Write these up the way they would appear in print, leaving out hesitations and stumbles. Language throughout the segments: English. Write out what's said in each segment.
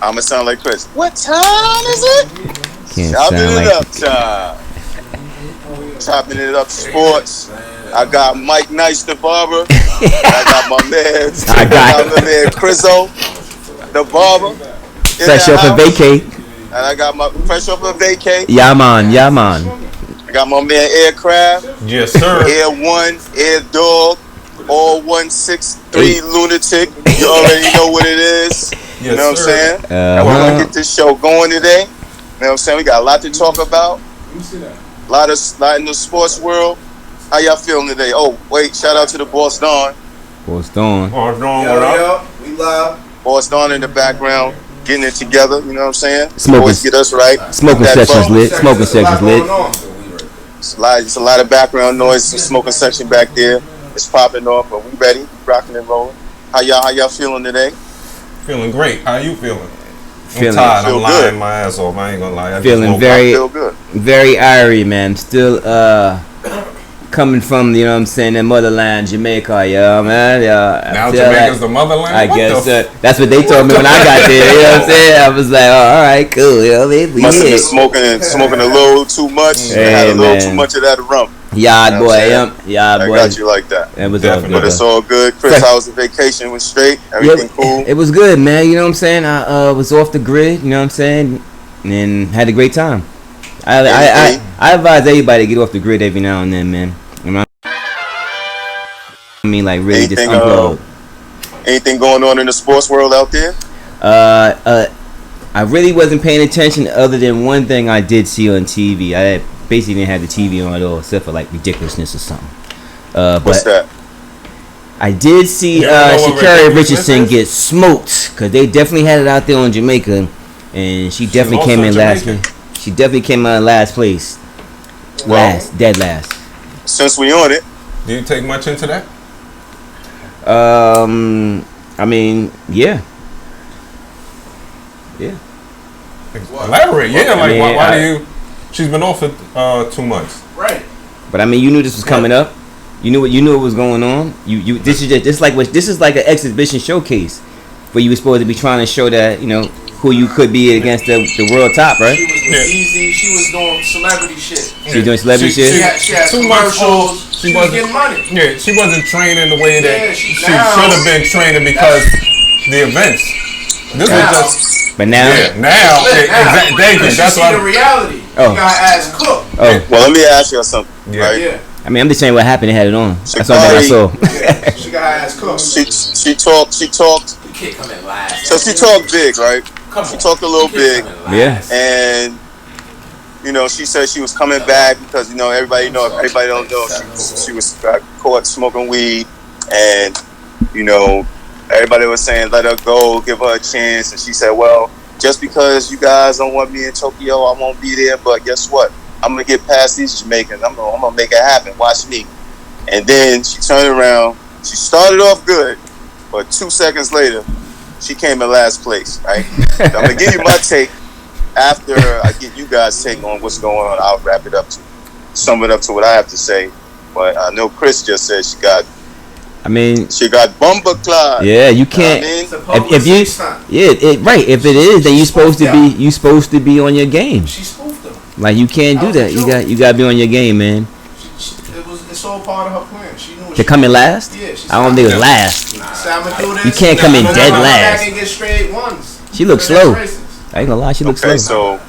I'ma sound like Chris. What time is it? Chopping it up time. Chopping it up sports. I got Mike Nice the barber. I got my man. I got my man Chriso the barber. Fresh off a vacay. And I got my fresh off a vacay. Yeah man. I got my man Aircraft. Yes sir. Air One, Air Dog, all 163 Lunatic. You already know what it is. Yes, you know what I'm saying? And we're gonna get this show going today. You know what I'm saying? We got a lot to talk about. A lot in the sports world. How y'all feeling today? Oh, wait, shout out to the Boss Don. Boss Don, what up? We live. Boss Don in the background, getting it together, you know what I'm saying? Smoking, always get us right. Smoking sections lit. Smoking sections lit. It's a lot of background noise, some smoking section back there. It's popping off, but we ready, rocking and rolling. How y'all feeling today? Feeling great. How you feeling? Feeling, I'm tired. feel I'm lying good. my ass off. I ain't gonna lie. Feeling feel good. very airy, man. Still coming from, you know what I'm saying, the motherland, Jamaica, yeah, man. Yeah, now Jamaica's the motherland? I guess that's what they told me when I got there, you know what I'm saying? I was like, oh, all right, cool. You know, we must have been smoking a little too much. Hey, had a little man. too much of that rum. Yeah, You know boy, what I'm yeah, I boy. got you like that. It was Definitely. all But good. it's all good. Chris, how was the vacation? Was straight? Everything cool? It was good, man. You know what I'm saying? I was off the grid, you know what I'm saying? And had a great time. I advise everybody to get off the grid every now and then, man. You know what I mean, like really just unplug. Anything going on in the sports world out there? I really wasn't paying attention other than one thing I did see on TV. I basically didn't have the TV on at all, except for like ridiculousness or something. What's that? I did see Sha'Carri Richardson get smoked because they definitely had it out there on Jamaica, and she definitely came in last place. She definitely came in last place. Dead last. Since we on it, Do you take much into that? I mean, yeah. Elaborate. Yeah, like why do you? She's been off for 2 months. Right. But I mean, you knew this was coming up. You knew what was going on. This is like an exhibition showcase where you were supposed to be trying to show that, you know, who you could be against the world top, right? She was easy. She was doing celebrity shit. She was doing celebrity shit. She had 2 months old. commercials. She was getting money. Yeah, she wasn't training the way that she should now- have been training because the events. This was just. But now, Exactly. Thank you. That's why. The reality. Oh. She got her ass cooked. oh, well, let me ask you something. Yeah. Right? Yeah. I mean, I'm just saying what happened. They had it on. That's all that I saw. She got her ass cooked. She talked. You can't come in last. So she talked big, right? She talked a little big, Yeah. and you know, she said she was coming back because everybody don't know she was caught smoking weed, and everybody was saying let her go, give her a chance, and she said, well, just because you guys don't want me in Tokyo, I won't be there, but guess what? I'm gonna get past these Jamaicans. I'm gonna make it happen. Watch me. And then she turned around. She started off good, but 2 seconds later, she came in last place. Right? I'm gonna give you my take. After I get you guys' take on what's going on, I'll wrap it up to sum it up to what I have to say. But I know Chris just said she got bumper clock. Yeah, you can't. If you, right. If it is, then you're supposed to be on your game. She spoofed them. Like you can't do that. You got to be on your game, man. It's all part of her plan. She knew To come in last? Yeah, I don't think it was last. You can't come in dead last. And get straight ones. She looks slow. I ain't gonna lie, she looks slow. Okay, so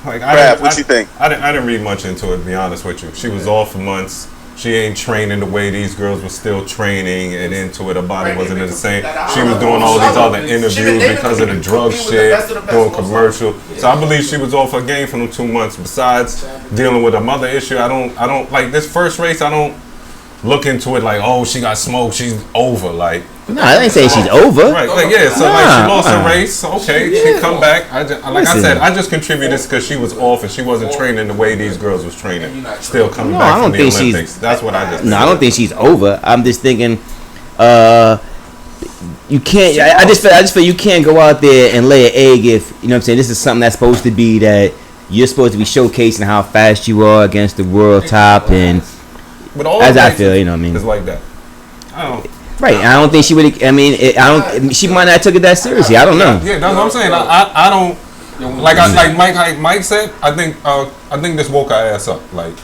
Like, Brad, what you think? I didn't read much into it, to be honest with you. She was off for months. She ain't training the way these girls were still training and into it. Her body wasn't the same. She was doing all these other interviews because of the drug shit, doing commercial. So I believe she was off her game for them 2 months. Besides dealing with a mother issue, I don't like this first race. I don't look into it like, oh, she got smoked, she's over. Like, no, I ain't saying she's over. right? Like, yeah. So like, she lost a race. Okay, she come back. I said, I just contribute this because she was off and she wasn't training the way these girls was training. Still coming back from the Olympics. That's what I just. No, I don't think she's over. I'm just thinking, you can't. I just feel you can't go out there and lay an egg if you know what I'm saying. This is something that's supposed to be that you're supposed to be showcasing how fast you are against the world top and. But all as I feel, you know what I mean. It's like that. I don't. Right. I don't think she would. I mean, she might not have took it that seriously. I don't know. Yeah, that's what I'm saying. I don't. Like Mike said, I think this woke her ass up. Like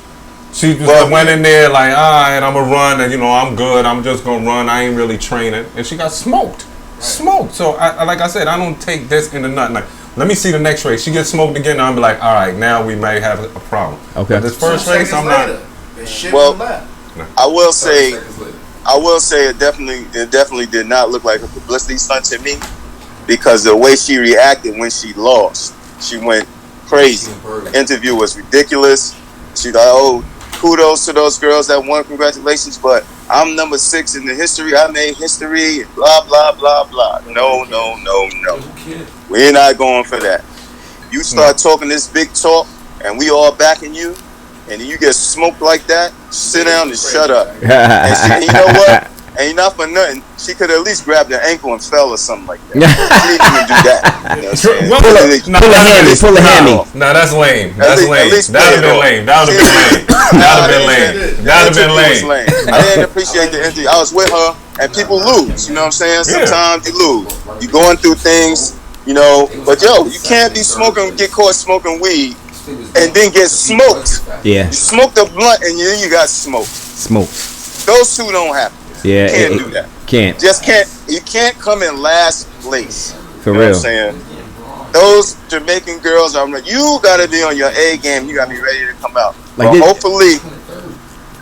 she just went in there like, all right, I'm gonna run, and I'm good. I'm just gonna run. I ain't really training, and she got smoked. So like I said, I don't take this into nothing. Like, let me see the next race. She gets smoked again, and I'm like, all right, now we may have a problem. Okay. But this first race, I'm not. Well, I will say it definitely did not look like a publicity stunt to me, because the way she reacted when she lost, she went crazy. The interview was ridiculous. She like, oh, kudos to those girls that won, congratulations, but I'm number 6 in the history. I made history, and blah blah blah blah. No. We're not going for that. You start talking this big talk, and we all backing you, and you get smoked like that, sit down and shut up. And you know what? Ain't not for nothing. She could at least grab the ankle and fell or something like that. She didn't even do that. Pull a hammy. No, that's lame. That'd have been lame. That'd have been lame. I didn't appreciate the interview. I was with her, and people lose. You know what I'm saying? Sometimes you lose. You're going through things, but you can't be get caught smoking weed and then get smoked. Yeah. You smoked a blunt and then you got smoked. Those two don't happen. Yeah. Can't do that. Can't. You can't come in last place. For real. What I'm saying? Those Jamaican girls are like, you gotta be on your A game. You gotta be ready to come out. Like hopefully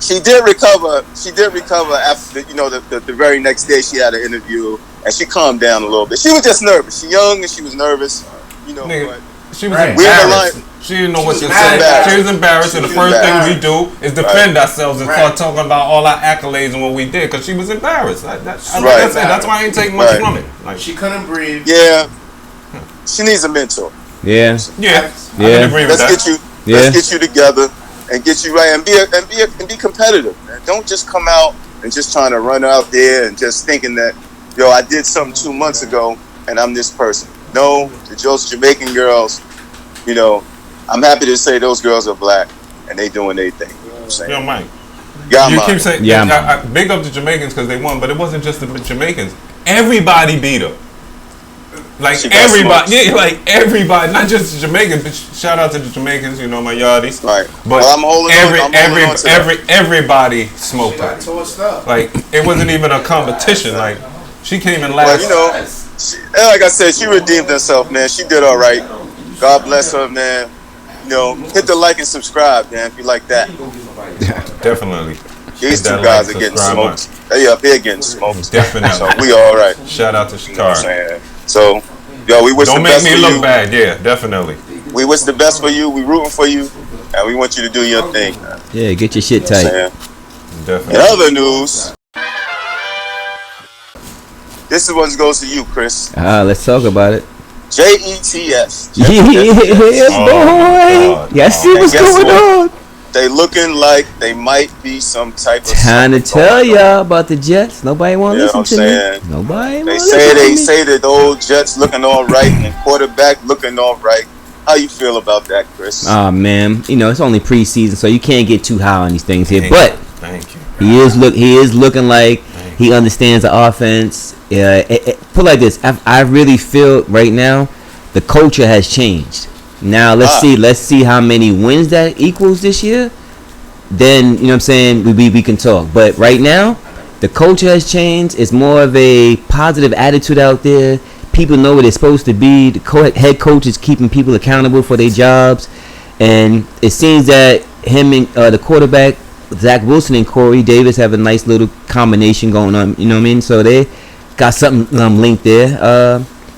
she did recover. She did recover after the very next day she had an interview and she calmed down a little bit. She was just nervous. She young and she was nervous. But she was embarrassed. She didn't know what to say. She was embarrassed, and the first thing we do is defend ourselves and start talking about all our accolades and what we did, because she was embarrassed. That's why I ain't taking much from it. Like, she couldn't breathe. Yeah. She needs a mentor. Yeah. I can agree with that. Let's get you together and get you right and be competitive, man. Don't just come out and just trying to run out there and just thinking that, I did something 2 months ago and I'm this person. No, those Jamaican girls, I'm happy to say those girls are black and they doing their thing. You know what I'm saying? Yo, Mike. You keep saying, big up the Jamaicans because they won, but it wasn't just the Jamaicans. Everybody beat her. Like everybody, not just the Jamaicans, but shout out to the Jamaicans, my yardies. Right. But I'm holding on. Everybody smoked her. Like, it wasn't even a competition. Like, she came in last. Like I said, she redeemed herself, man. She did all right. God bless her, man. Hit the like and subscribe, man, if you like that. Definitely. These two guys are getting smoked. They up here getting smoked. Definitely. So we all right. Shout out to Sha'Carri. So, we wish the best for you. Don't make me look bad. Yeah, definitely. We wish the best for you. We rooting for you, and we want you to do your thing, man. Yeah, get your shit tight. Definitely. In other news, this is what goes to you, Chris. Let's talk about it. JETS. Yes, boy. Y'all see what's going on? They looking like they might be some type of. Trying to tell y'all about the Jets. Nobody want to listen to me. Nobody. They say that the old Jets looking all right and quarterback looking all right. How you feel about that, Chris? Man, it's only preseason, so you can't get too high on these things here. But thank you. He is looking like he understands the offense. Put like this, I really feel right now the culture has changed. Now let's see how many wins that equals this year. Then you know what I'm saying, we can talk. But right now, the culture has changed. It's more of a positive attitude out there. People know what they're supposed to be. The head coach is keeping people accountable for their jobs, and it seems that him and the quarterback Zach Wilson and Corey Davis have a nice little combination going on. You know what I mean? So they got something linked there.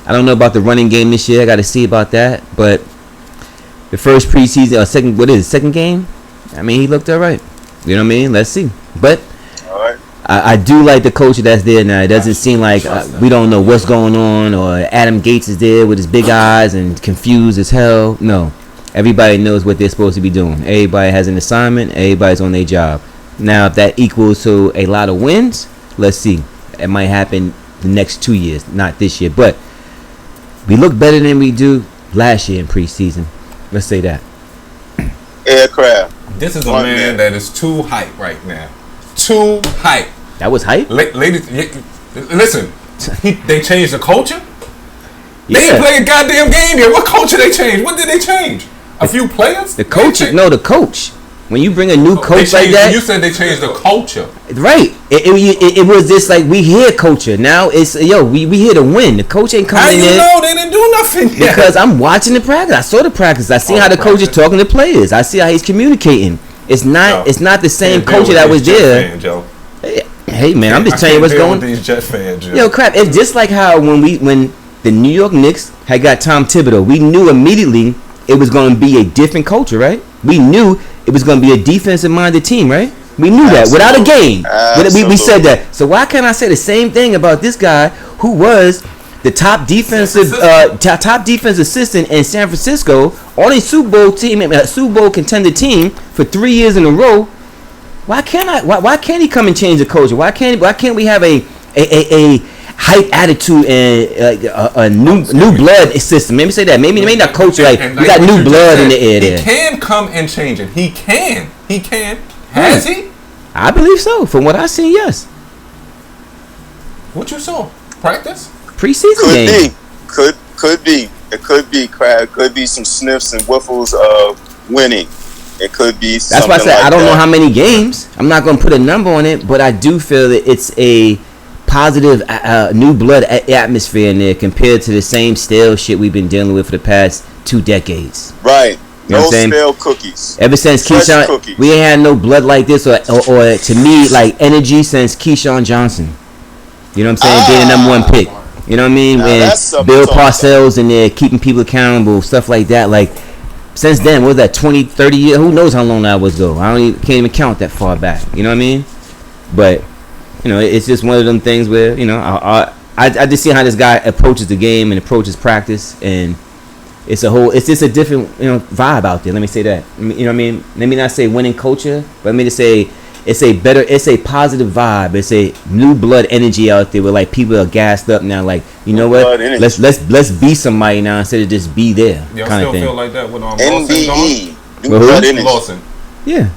I don't know about the running game this year. I got to see about that. But the first preseason, second game? I mean, he looked all right. You know what I mean? Let's see. But I do like the culture that's there now. It doesn't seem like we don't know what's going on, or Adam Gates is there with his big eyes and confused as hell. No. Everybody knows what they're supposed to be doing. Everybody has an assignment. Everybody's on their job. Now, if that equals to a lot of wins, let's see. It might happen the next 2 years, not this year. But we look better than we do last year in preseason. Let's say that. Aircraft. This is a man that is too hype right now. Too hype. That was hype. Ladies, listen. They changed the culture. Yeah. They didn't play a goddamn game yet. What culture they changed? What did they change? A few players? The coach. No, the coach. When you bring a new coach like that, you said they changed the culture. Right. It was just like we hear culture. Now it's we here to win. The coach ain't coming in. How you know they didn't do nothing yet? Because I'm watching the practice. I saw the practice. I see how the coach is talking to players. I see how he's communicating. It's not the same culture that was there. Hey man, I'm just telling you what's going on. These Jet fans, Yo, crap. It's just like how when the New York Knicks had got Tom Thibodeau, we knew immediately it was going to be a different culture, right? We knew it was going to be a defensive-minded team, right? We knew that without a game. We said that. So why can't I say the same thing about this guy who was the top defensive assistant in San Francisco on a Super Bowl contender team for 3 years in a row? Why can't he come and change the culture? Why can't we have a hype attitude and a new blood system? Maybe say that. Maybe not culture. Like we got new blood in the air there. He can come and change it. He can. Has he? I believe so. From what I seen, yes. What you saw? Practice? Preseason game. Could be. It could be crap. Could be some sniffs and whiffles of winning. It could be. That's why I said I don't know how many games. I'm not going to put a number on it, but I do feel that it's a positive new blood atmosphere in there compared to the same stale shit we've been dealing with for the past 2 decades. Right. You know no stale cookies. Ever since Keyshawn, we ain't had no blood like this, or to me, like energy since Keyshawn Johnson. You know what I'm saying? Being the #1 pick. You know what I mean? And Bill Parcells in there keeping people accountable, stuff like that. Like, since then, what was that, 20, 30 years? Who knows how long that was ago? Can't even count that far back. You know what I mean? But, it's just one of them things where, I just see how this guy approaches the game and approaches practice, and it's just a different, vibe out there. Let me say that. You know what I mean? Let me not say winning culture, but let me just say it's a positive vibe. It's a new blood energy out there where like people are gassed up now. Like, you know what? Let's be somebody now instead of just be there. Y'all kind still of thing. Feel like that with NBE. New blood energy. Lawson. Yeah.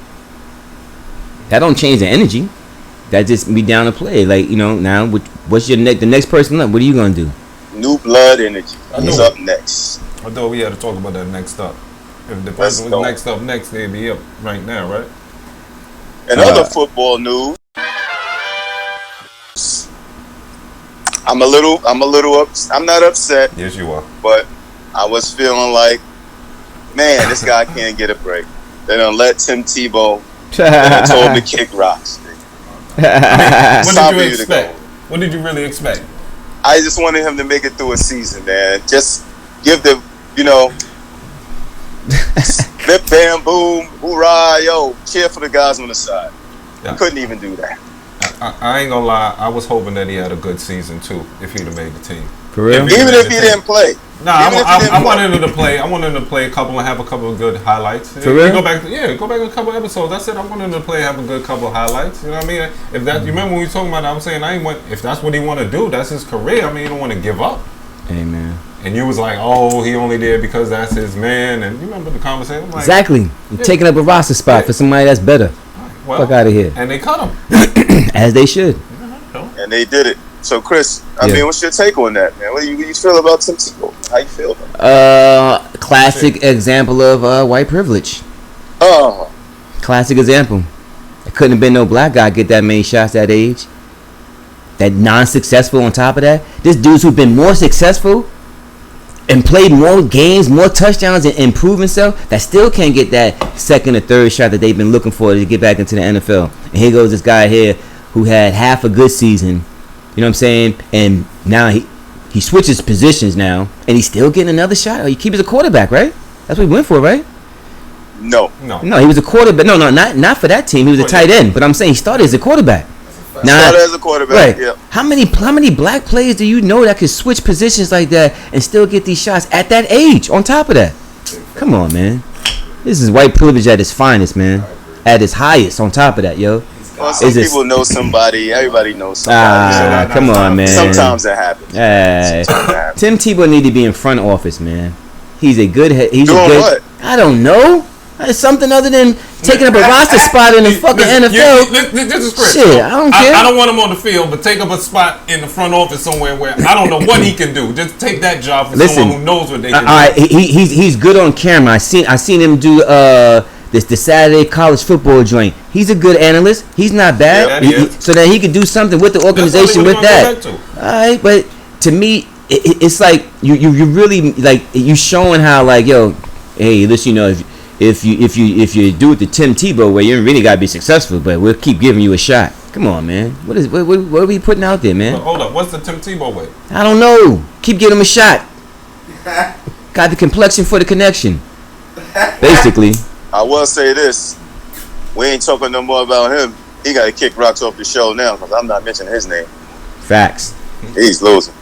That don't change the energy. That just be down to play. Like, now what's the next person up? What are you gonna do? New blood energy is up next. I thought we had to talk about that next up. If the person was next, they'd be up right now, right? And other football news. I'm not upset. Yes, you are. But I was feeling like, man, this guy can't get a break. They done let Tim Tebow told him to kick rocks. What did you expect? What did you really expect? I just wanted him to make it through a season, man. Just give the, flip, bam, boom, hoorah, yo, cheer for the guys on the side. Yeah. Couldn't even do that. I ain't gonna lie, I was hoping that he had a good season too, if he'd have made the team. For real? Even if he didn't play. Nah, I wanted him to play. I wanted him to play have a couple of good highlights. For real? Go back a couple episodes. I said I wanted him to play, have a good couple of highlights. You know what I mean? If that, you remember when we were talking about that, I'm saying if that's what he want to do, that's his career. I mean, you don't want to give up. Amen. And you was like, oh, he only did because that's his man. And you remember the conversation? I'm like, exactly. You're taking up a roster spot for somebody that's better. Well, fuck out of here. And they cut him. As they should. And they did it. So, Chris, I mean, what's your take on that, man? What do you feel about Tim Tebow? How you feel about it? Classic example of white privilege. Oh. Classic example. It couldn't have been no black guy get that many shots at that age. That non-successful on top of that. This dude's who've been more successful and played more games, more touchdowns, and improved himself, that still can't get that second or third shot that they've been looking for to get back into the NFL. And here goes this guy here who had half a good season. You know what I'm saying? And now he switches positions now, and he's still getting another shot. He keeps a quarterback, right? That's what he went for, right? No, he was a quarterback. No, not for that team. He was a tight end. But I'm saying he started as a quarterback. Started as a quarterback. Right. Yeah. How many black players do you know that could switch positions like that and still get these shots at that age? On top of that, come on, man. This is white privilege at its finest, man. At its highest. On top of that, yo. Well, some people know somebody. Everybody knows somebody. Come on, man. Sometimes it happens. Tim Tebow need to be in front office, man. He's a good head. He's doing a good. What? I don't know. It's something other than taking up a roster spot in the fucking NFL. This is Chris. Shit, I don't care. I don't want him on the field, but take up a spot in the front office somewhere where I don't know what he can do. Just take that job for someone who knows what they can do. All right, he's good on camera. I seen him do the Saturday college football joint. He's a good analyst. He's not bad. So that he could do something with the organization with that. All right, but to me, it's like you really like you showing how like yo, hey, listen, you know if you do it the Tim Tebow way, you really gotta be successful. But we'll keep giving you a shot. Come on, man. What are we putting out there, man? Well, hold up. What's the Tim Tebow way? I don't know. Keep giving him a shot. Got the complexion for the connection. Basically. I will say this: we ain't talking no more about him. He got to kick rocks off the show now because I'm not mentioning his name. Facts. He's losing.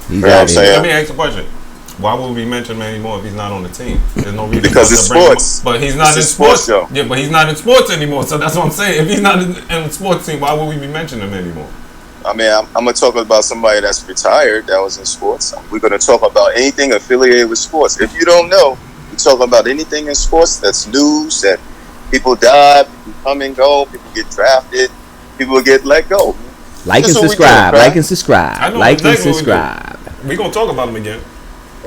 He's what I'm saying? Let me ask a question. Why would we mention him anymore if he's not on the team? There's no reason. Because it's sports. But he's not in sports. Show. Yeah, but he's not in sports anymore. So that's what I'm saying. If he's not in the sports team, why would we be mentioning him anymore? I mean, I'm going to talk about somebody that's retired that was in sports. We're going to talk about anything affiliated with sports. If you don't know, we're talking about anything in sports that's news, that people die, people come and go, people get drafted, people get let go. Like and subscribe. Like and subscribe. Like and subscribe. We're going to talk about him again.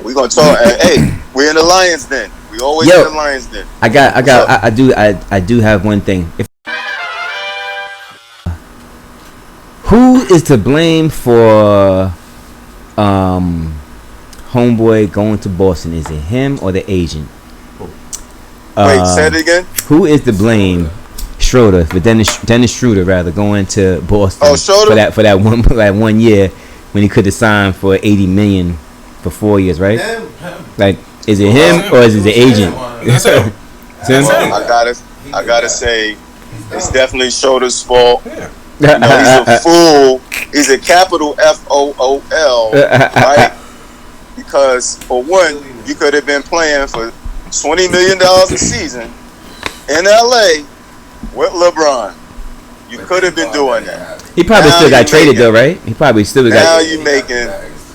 We're going to talk. Hey, we're in the Lions Den. We always in the Lions Den. I do have one thing. Who is to blame for homeboy going to Boston? Is it him or the agent? Wait, say it again. Who is to blame? Schröder, but Dennis Schröder rather going to Boston for that 1 year when he could have signed for $80 million for 4 years, right? Like, is it him or is it the agent? I gotta say, it's definitely Schröder's fault. You know, he's a fool. He's a capital FOOL, right? Because for one, you could have been playing for $20 million a season in LA with LeBron. You could have been doing that. He probably still got traded though, right? He probably still got. Now you're making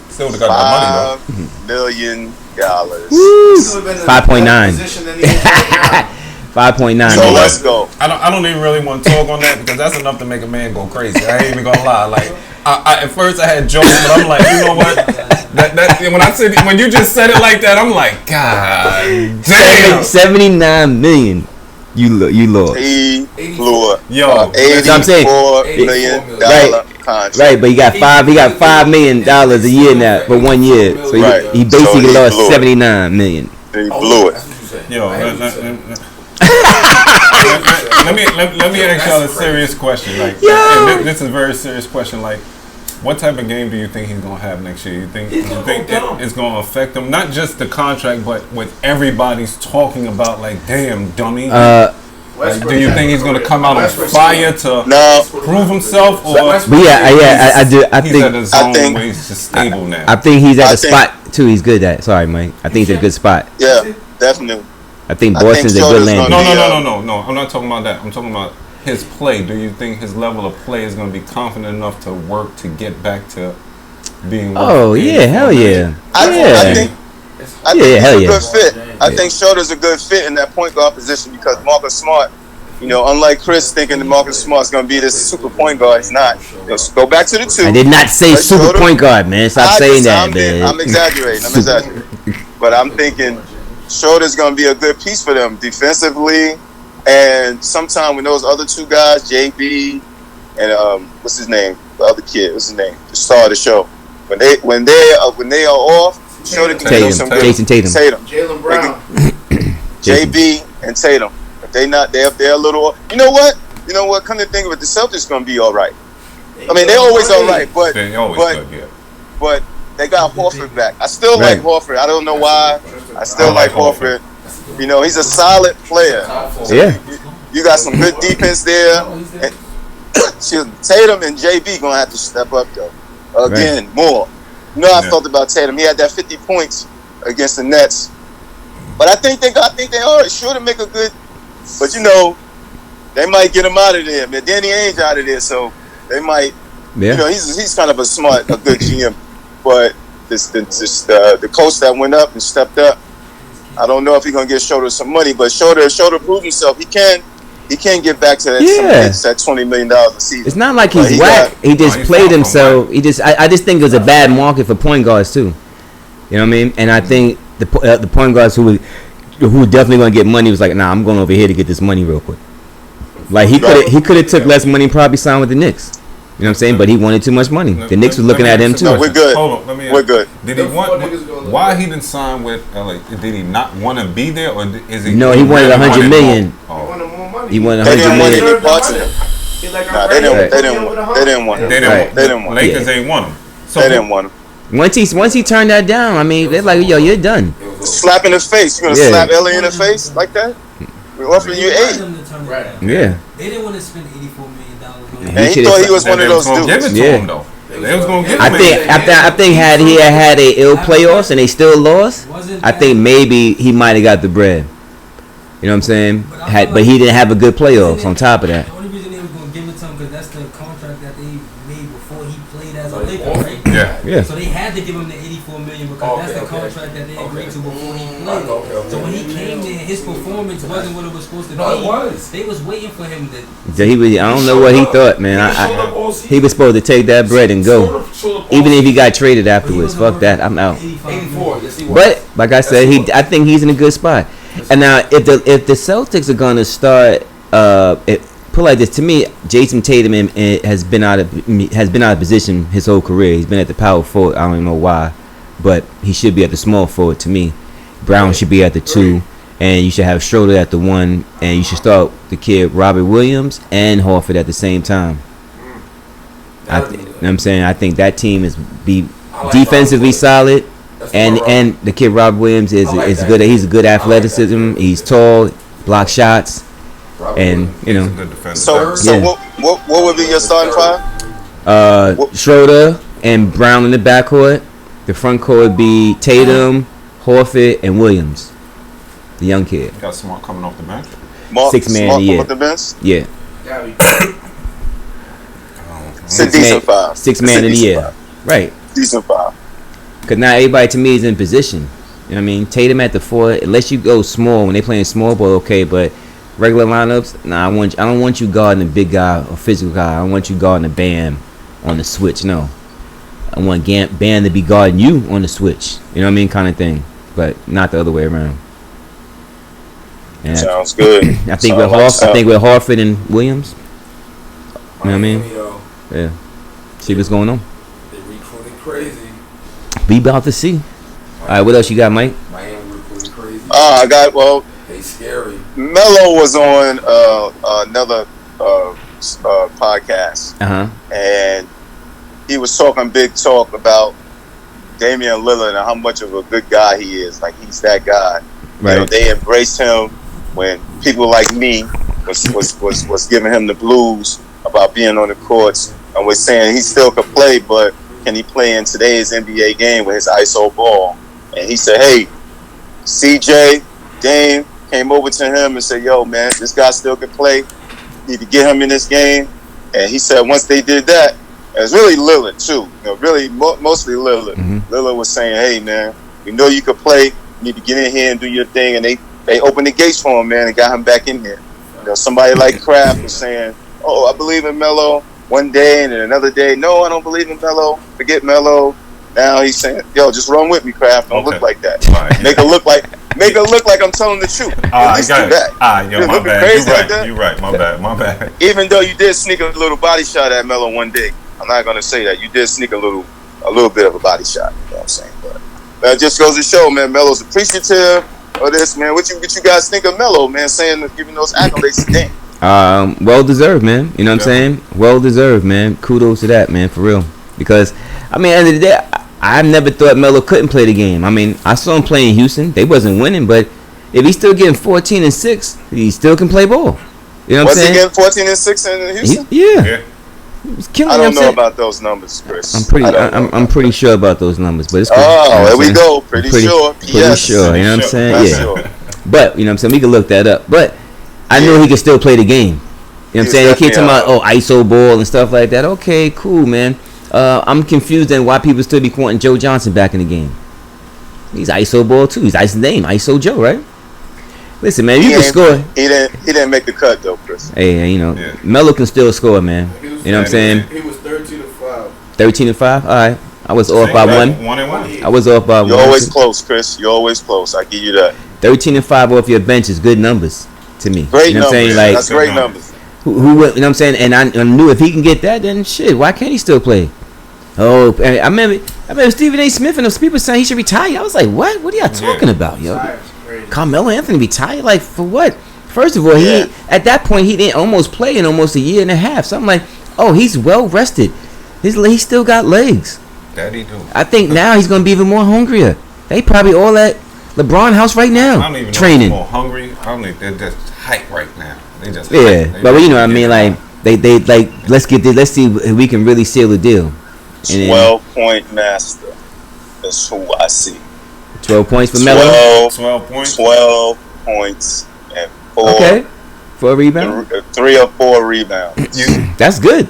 still got $5 million. 5.9. 5.9. So let's go. I don't even really want to talk on that because that's enough to make a man go crazy. I ain't even gonna lie. Like at first I had jokes, but I'm like, you know what? When you just said it like that, I'm like, God damn. 79 million. You lost. He blew it. Yo, $84 million contract. Right, but he got $5 million a year now for 1 year. So he basically lost $79 million. He blew it. Yo, let me ask y'all a serious question. Like, this is a very serious question. Like, what type of game do you think he's gonna have next year? You think it's gonna affect him? Not just the contract, but with everybody's talking about, like, damn, dummy. Do you think he's gonna come out on fire to prove himself? Or I do. I think he's just stable now. I think he's at a spot too. He's good at. Sorry, Mike. I think he's at a good spot. Yeah, definitely. I think Boston's a good landing. No. I'm not talking about that. I'm talking about his play. Do you think his level of play is going to be confident enough to work to get back to being? Oh yeah, hell yeah. I think he's a good fit. I think Schröder's a good fit in that point guard position because Marcus Smart, you know, unlike Chris thinking that Marcus Smart's going to be this super point guard, he's not. Let's go back to the two. I did not say super point guard, man. Stop saying that, man. I'm exaggerating. But I'm thinking Schröder's going to be a good piece for them defensively. And sometime when those other two guys, JB and what's his name, the other kid, what's his name, the star of the show, when they are off, Schröder can do some good. Jason Tatum. Jalen Brown, JB and Tatum. If they're a little. You know what? Come to think of it, the Celtics gonna be all right. I mean, they're always all right, but they got Horford back. I still like Horford. I don't know why. I still like Horford. You know, he's a solid player. Yeah. You got some good defense there. And Tatum and JB gonna have to step up though. Again, more. You know, I felt about Tatum. He had that 50 points against the Nets. But I think they all right. Sure to make a good. But you know, they might get him out of there. Man, Danny Ainge out of there, so they might. Yeah. You know, he's kind of a good GM. But the coach that went up and stepped up, I don't know if he's gonna get Schröder some money, but Schröder proved himself. He can get back to that. That $20 million a season. It's not like he's whack. He just played himself. I just think it was a bad market for point guards too. You know what I mean? And I think the point guards who were definitely gonna get money was like, nah, I'm going over here to get this money real quick. Like he could have took less money and probably signed with the Knicks. You know what I'm saying? But he wanted too much money. The Knicks was looking at him too. No, we're good. Hold on, let me we're good. Did he want? Why he didn't sign with LA? Did he not want to be there, or is he? No, he wanted $100 million. He wanted more money. He wanted $100 They didn't want million. any parts of him. Nah, they didn't want him. They didn't want him. Lakers ain't want him. So they didn't want him. Once he turned that down, I mean, they're like, yo, you're done. Slap in the face. You gonna slap LA in the face like that? We're offering you 8. Right. Yeah. They didn't want to spend $84 million on him. And he thought he was one of those Give it dudes. to him though. They was gonna give him. I think had he had a ill playoffs and they still lost, I think maybe he might have got the bread. You know what I'm saying? But he didn't have a good playoffs on top of that. The only reason they were going to give it to him because that's the contract that they made before he played as a Laker, right? Yeah. So they had to give him the $84 million because that's the contract that they agreed to before he played. So when he came there, his performance wasn't what it was supposed to be. No, it was. They was waiting for him to. I don't know what he thought, man. He was supposed to take that bread and go. Even if he got traded afterwards, fuck that. I'm out. 84. Yes, he was. But like I said, I think he's in a good spot. And now, if the Celtics are gonna start, put like this, to me, Jason Tatum has been out of position his whole career. He's been at the power forward. I don't even know why, but he should be at the small forward. To me, Brown should be at the 2, and you should have Schröder at the 1, and you should start the kid Robert Williams and Horford at the same time. You know what I'm saying? I think that team is defensively solid. And the kid Robert Williams is good. He's a good athleticism. He's tall, block shots, and you know. So what would be your starting 5? Schröder and Brown in the backcourt. The front court would be Tatum, Horford, and Williams, the young kid. Got Smart coming off the bench. 6 man of the year. Off the bench? Yeah. It's a decent 5. 6 man of the year. Right. Decent 5. Because now everybody to me is in position. You know what I mean? Tatum at the 4, unless you go small when they playing small ball, okay. But regular lineups, nah. I don't want you guarding a big guy or physical guy. I don't want you guarding a Bam on the switch. No, I want Bam to be guarding you on the switch. You know what I mean, kind of thing. But not the other way around. And sounds good. I think with Horford and Williams. You know what I mean? Yeah. See what's going on. They recruiting crazy. Be about to see. All right, what else you got, Mike? Miami recruiting crazy. I got They scary. Melo was on another podcast, and he was talking big talk about Damian Lillard and how much of a good guy he is. Like he's that guy. Right. You know, they embraced him when people like me was giving him the blues about being on the courts, and was saying he still could play, but can he play in today's NBA game with his ISO ball? And he said, hey, CJ, Dame came over to him and said, yo, man, this guy still can play. Need to get him in this game. And he said once they did that, it was really Lillard too. You know, really mostly Lillard. Mm-hmm. Lillard was saying, hey, man, we know you could play. You need to get in here and do your thing. And they opened the gates for him, man, and got him back in here. You know, somebody like Kraft was saying, oh, I believe in Melo one day, and then another day, no, I don't believe in Melo. Forget Melo. Now he's saying, yo, just run with me, Kraft. Don't look like that. Right. Make it look like I'm telling the truth. At least do that. Yo, my bad. You're right. My bad. Even though you did sneak a little body shot at Melo one day, I'm not gonna say that. You did sneak a little bit of a body shot. You know what I'm saying? But that just goes to show, man, Melo's appreciative of this, man. What you guys think of Melo, man, saying giving those accolades to Dame? Well deserved, man. You know what I'm saying? Well deserved, man. Kudos to that, man, for real. Because I mean, at the end of the day, I never thought Melo couldn't play the game. I mean, I saw him play in Houston. They wasn't winning, but if he's still getting 14 and 6, he still can play ball. You know what I'm saying? Was he getting 14 and 6 in Houston? Yeah. He was killing. I don't know about those numbers, Chris. I'm pretty sure about those numbers, but it's cool. Oh, there we go. Pretty sure. Pretty sure. You know what I'm saying? Yeah. Sure. But you know what I'm saying? We can look that up. But I knew he could still play the game. You know what I'm saying? They keep talking about ISO ball and stuff like that. Okay, cool, man. I'm confused then why people still be wanting Joe Johnson back in the game. He's ISO ball too. He's ISO name, ISO Joe, right? Listen, man, you can score. He didn't make the cut though, Chris. Hey, Melo can still score, man. You know what I'm saying? He was 13-5. 13-5. All right, I was off by one. 1-1. I was off by one. You're always close, Chris. You're always close. I give you that. 13-5 off your bench is good numbers to me. Great you know numbers. What I'm saying? Like, that's great numbers. Who you know what I'm saying? And I knew if he can get that, then shit, why can't he still play? Oh, I remember Stephen A. Smith and those people saying he should retire. I was like, what? What are y'all talking about, yo? Carmelo Anthony retired? Like, for what? First of all, he at that point he didn't almost play in almost a year and a half. So I'm like, oh, he's well rested. He still got legs. That he do. I think now he's gonna be even more hungrier. They probably all at LeBron house right now. I don't even training. know if they're more hungry. I don't think they're just hype right now. They just hype. But you know what I mean, like they like let's see if we can really seal the deal. 12-point master. That's who I see. 12 points for Melo. 12 points. 12 points and 4. Okay. 4 rebounds. 3 or 4 rebounds. That's good.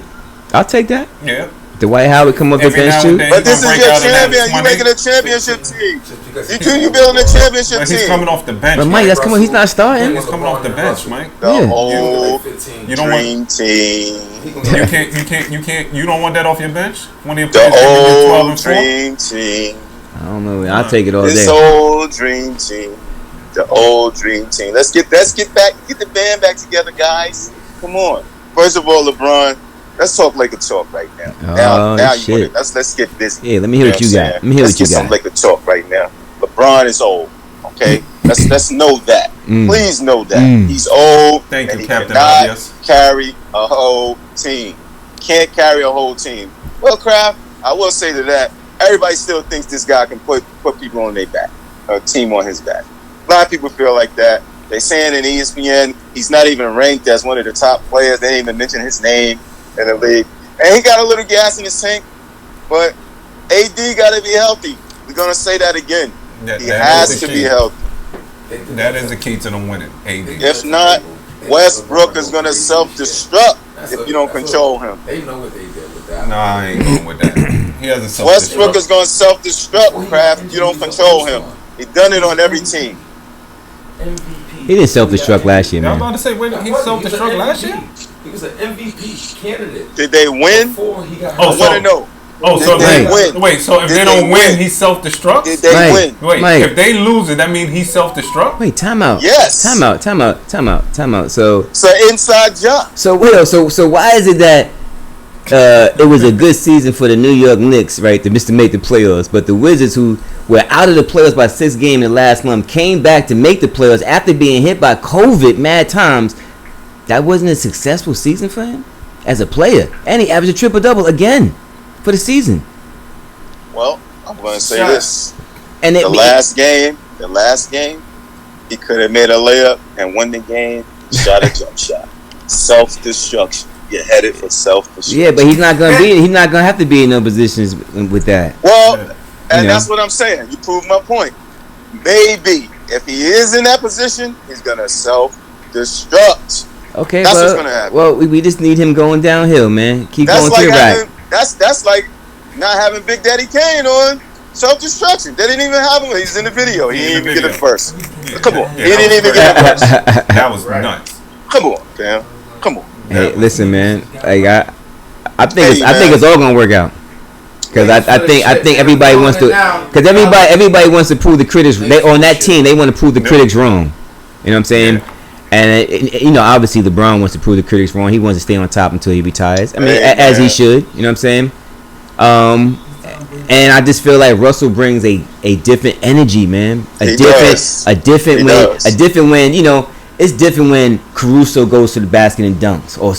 I'll take that. Yeah. Dwight Howard come up the bench too. But this is your champion. You making a championship team. You building a championship team. He's coming off the bench. But Mike, that's coming. He's not starting. He's coming off the bench, Mike. The whole dream team. You don't want that off your bench? The old dream team. I don't know. I'll take it all day. This old dream team. The old dream team. Let's get back. Get the band back together, guys. Come on. First of all, LeBron. Let's talk Laker talk right now. Now shit. you want it. Let's get busy. Yeah, let me hear what you got. Let me hear what you got. Let's get some Laker talk right now. LeBron is old. Okay, let's know that. Please know that he's old. Thank and you, he Captain cannot Obvious. carry a whole team. Can't carry a whole team. Well, Kraft, I will say to that. Everybody still thinks this guy can put people on their back, a team on his back. A lot of people feel like that. They saying in ESPN he's not even ranked as one of the top players. They didn't even mention his name in the league. And he got a little gas in his tank, but AD got to be healthy. We're going to say that again. He has to be healthy. That is the key to them winning, AD. If not, Westbrook is going to self-destruct if you don't control him. They know what they did with that. Nah, I ain't going with that. He hasn't self-destruct. Westbrook is going to self-destruct, Kraft, if you don't control him. He done it on every team. He didn't self-destruct last year, I was man. about to say, wait, he self-destruct last year? He was an MVP candidate. Did they win? I want to know. So Did they win? Wait, so if they don't win, he self-destructs? Did they win? Wait, Mike. if they lose it, that means he self-destruct? Wait, time out. Yes. Time out. So It's an inside job. So why is it that it was a good season for the New York Knicks, right, to make the playoffs, but the Wizards, who were out of the playoffs by 6 games in the last month, came back to make the playoffs after being hit by COVID mad times? That wasn't a successful season for him as a player, and he averaged a triple-double again for the season. Well, I'm going to say this. And the last game, he could have made a layup and won the game, shot a jump shot. Self-destruction. You're headed for self-destruction. Yeah, but he's not gonna have to be in no positions with that. Well, and that's what I'm saying. You proved my point. Maybe if he is in that position, he's gonna self-destruct. Okay, that's what's gonna happen. Well, we just need him going downhill, man. Keep going to your right. That's like not having Big Daddy Kane on self-destruction. They didn't even have him. He's in the video. He didn't even get it first. Come on, he didn't even get it first. That was nuts. Come on, fam. Come on. Hey, listen, man. Like I think it's all gonna work out. Because I think everybody wants to. Because everybody wants to prove the critics. They on that team. They want to prove the critics wrong. You know what I'm saying? Yeah. And obviously LeBron wants to prove the critics wrong. He wants to stay on top until he retires. I mean, as he should. You know what I'm saying? And I just feel like Russell brings a different energy, man. A different when it's different when Caruso goes to the basket and dunks, or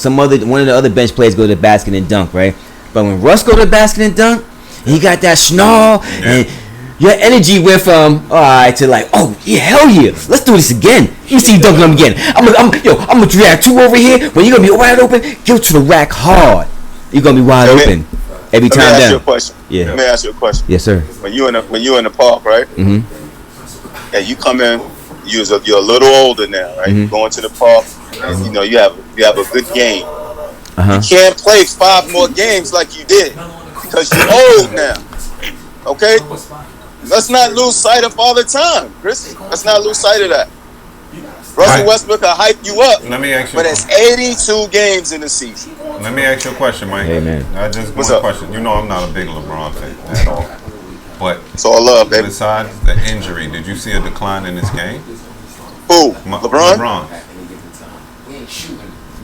one of the other bench players go to the basket and dunk, right? But when Russ go to the basket and dunk, and he got that snarl, and your energy went from all right to like, oh yeah, hell yeah, let's do this again. You see, dunking him again. I'm gonna drag 2 over here. When you're gonna be wide open, go to the rack hard. You're gonna be wide open every time down. Let me ask you a question. Yeah. Let me ask you a question. Yes, sir. When you in the park, right? Mm-hmm. And you come in. You're a little older now, right? Mm-hmm. Going to the park, and you have a good game. You can't play 5 more games like you did because you're old now. Okay? Let's not lose sight of Father Time, Chris. Let's not lose sight of that. Russell Westbrook will hype you up. Let me ask you. But it's 82 games in the season. Let me ask you a question, Mike. Hey, man. Just What's one up? question. You know I'm not a big LeBron fan at all. But It's all love, baby. besides the injury, did you see a decline in his game? Who? LeBron? LeBron.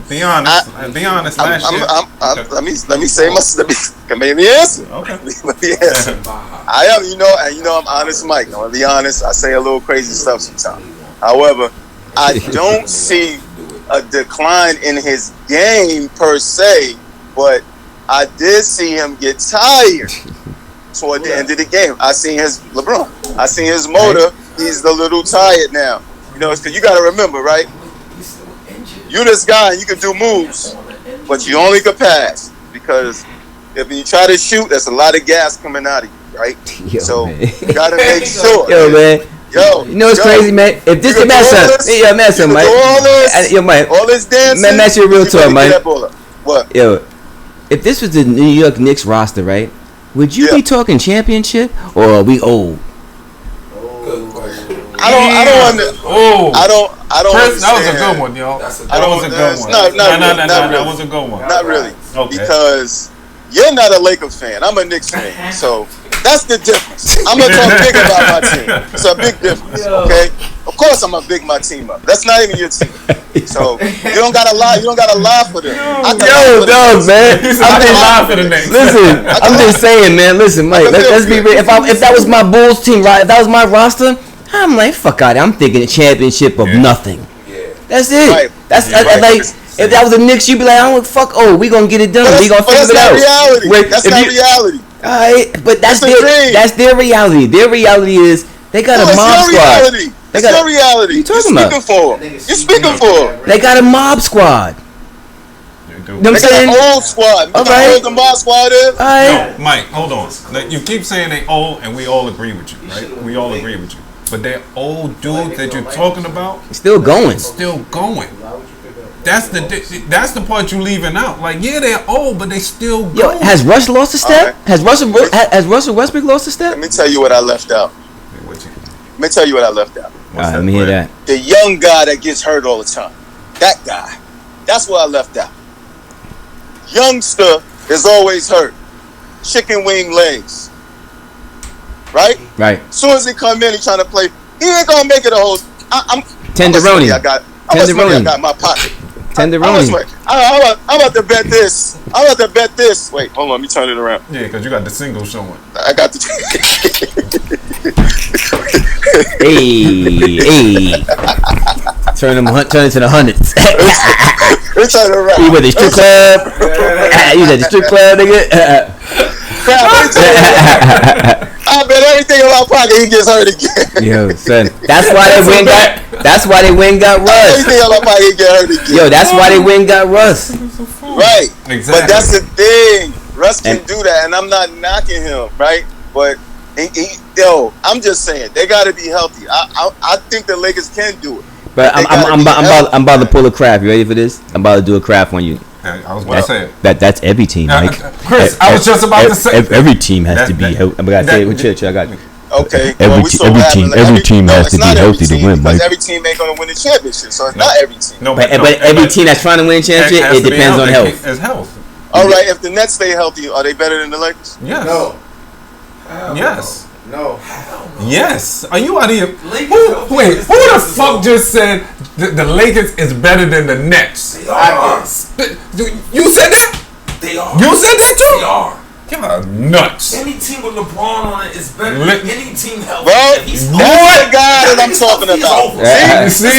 Be honest. Be honest. Last year. Let me say my. Let me answer. Okay. Let me answer. I am, I'm honest, Mike. I'm gonna be honest. I say a little crazy stuff sometimes. However, I don't see a decline in his game per se, but I did see him get tired toward the end of the game. I seen his LeBron. I seen his motor. He's a little tired now. Because you got to remember, right? You this guy, and you can do moves, but you only can pass because if you try to shoot, there's a lot of gas coming out of you, right? Yo, so man. you got to make sure. Yo, man. Yo, you know what's crazy, man? If this can mess up, Mike. Yo, Mike. All this dancing. Man, that's your real talk, Mike. What? Yo, if this was the New York Knicks roster, right? Would you be talking championship or are we old? I don't. Chris, that was a understand. good one, yo. That was a good one. No, That was a good one. Not really. Okay. Because you're not a Lakers fan. I'm a Knicks fan. So that's the difference. I'm going to talk big about my team. It's a big difference, okay? Of course I'm going to big my team up. That's not even your team. So you don't got to lie. You don't got to lie for them. Yo, dog, man. I'm just lying for the Knicks. Listen, I'm just saying, man. Listen, Mike. Let's be real. If that was my Bulls team, right? If that was my roster, I'm like, fuck out of it. I'm thinking a championship of nothing. Yeah. That's it. Right. That's like, if that was the Knicks, you'd be like, oh, fuck, we gonna get it done. We gonna figure it out. That's not reality. Alright, but that's their reality. Their reality is they got a mob squad. That's your reality. You're speaking for. They got a mob squad. You know what I'm saying? Got an old squad. All right. The mob squad is. No, Mike, hold on. You keep saying they old, and we all agree with you, right? We all agree with you. But that old dude that you're talking about, still going. That's the part you leaving out. Like, yeah, they're old, but they still going. Yo, has Russ lost a step? Right. Has Russell Westbrook lost a step? Let me tell you what I left out. Let me tell you what I left out. Let me hear that. The young guy that gets hurt all the time. That guy. That's what I left out. Youngster is always hurt. Chicken wing legs. Right? Right. As soon as he come in, he trying to play. He ain't gonna make it a whole. Tenderoni. I got in my pocket. Tenderoni. I'm about to bet this. Wait, hold on. Let me turn it around. Yeah, because you got the single showing. I got the. hey. Turn into the hundreds. Let's turn it around. You with the strip club? You at the strip club, nigga? I bet everything in my pocket he gets hurt again. Yo, son. That's why they went got Russ. Everything in my pocket he get hurt again. Yo, that's why they went got Russ. Right. Exactly. But that's the thing. Russ can do that, and I'm not knocking him, right? But I'm just saying they got to be healthy. I think the Lakers can do it. But I'm about to pull a craft. You ready for this? I'm about to do a craft on you. I was about to say it. That's every team, Mike. Chris, I was just about to say every team has to be healthy. I gotta say it with Church. I got okay. Every team has to be healthy to win, Mike. Because every team ain't gonna win the championship, so it's not every team. But every team that's trying to win a championship, it depends on health. It's health. All right, if the Nets stay healthy, are they better than the Lakers? Yes. No. Yes. No. Yes. Are you out of here? Who the fuck just said the Lakers is better than the Nets? They are. You said that? They are. You said that too? They are. Y'all nuts. Any team with LeBron on it is better than any team healthy. Bro, that's the guy that I'm talking about. See?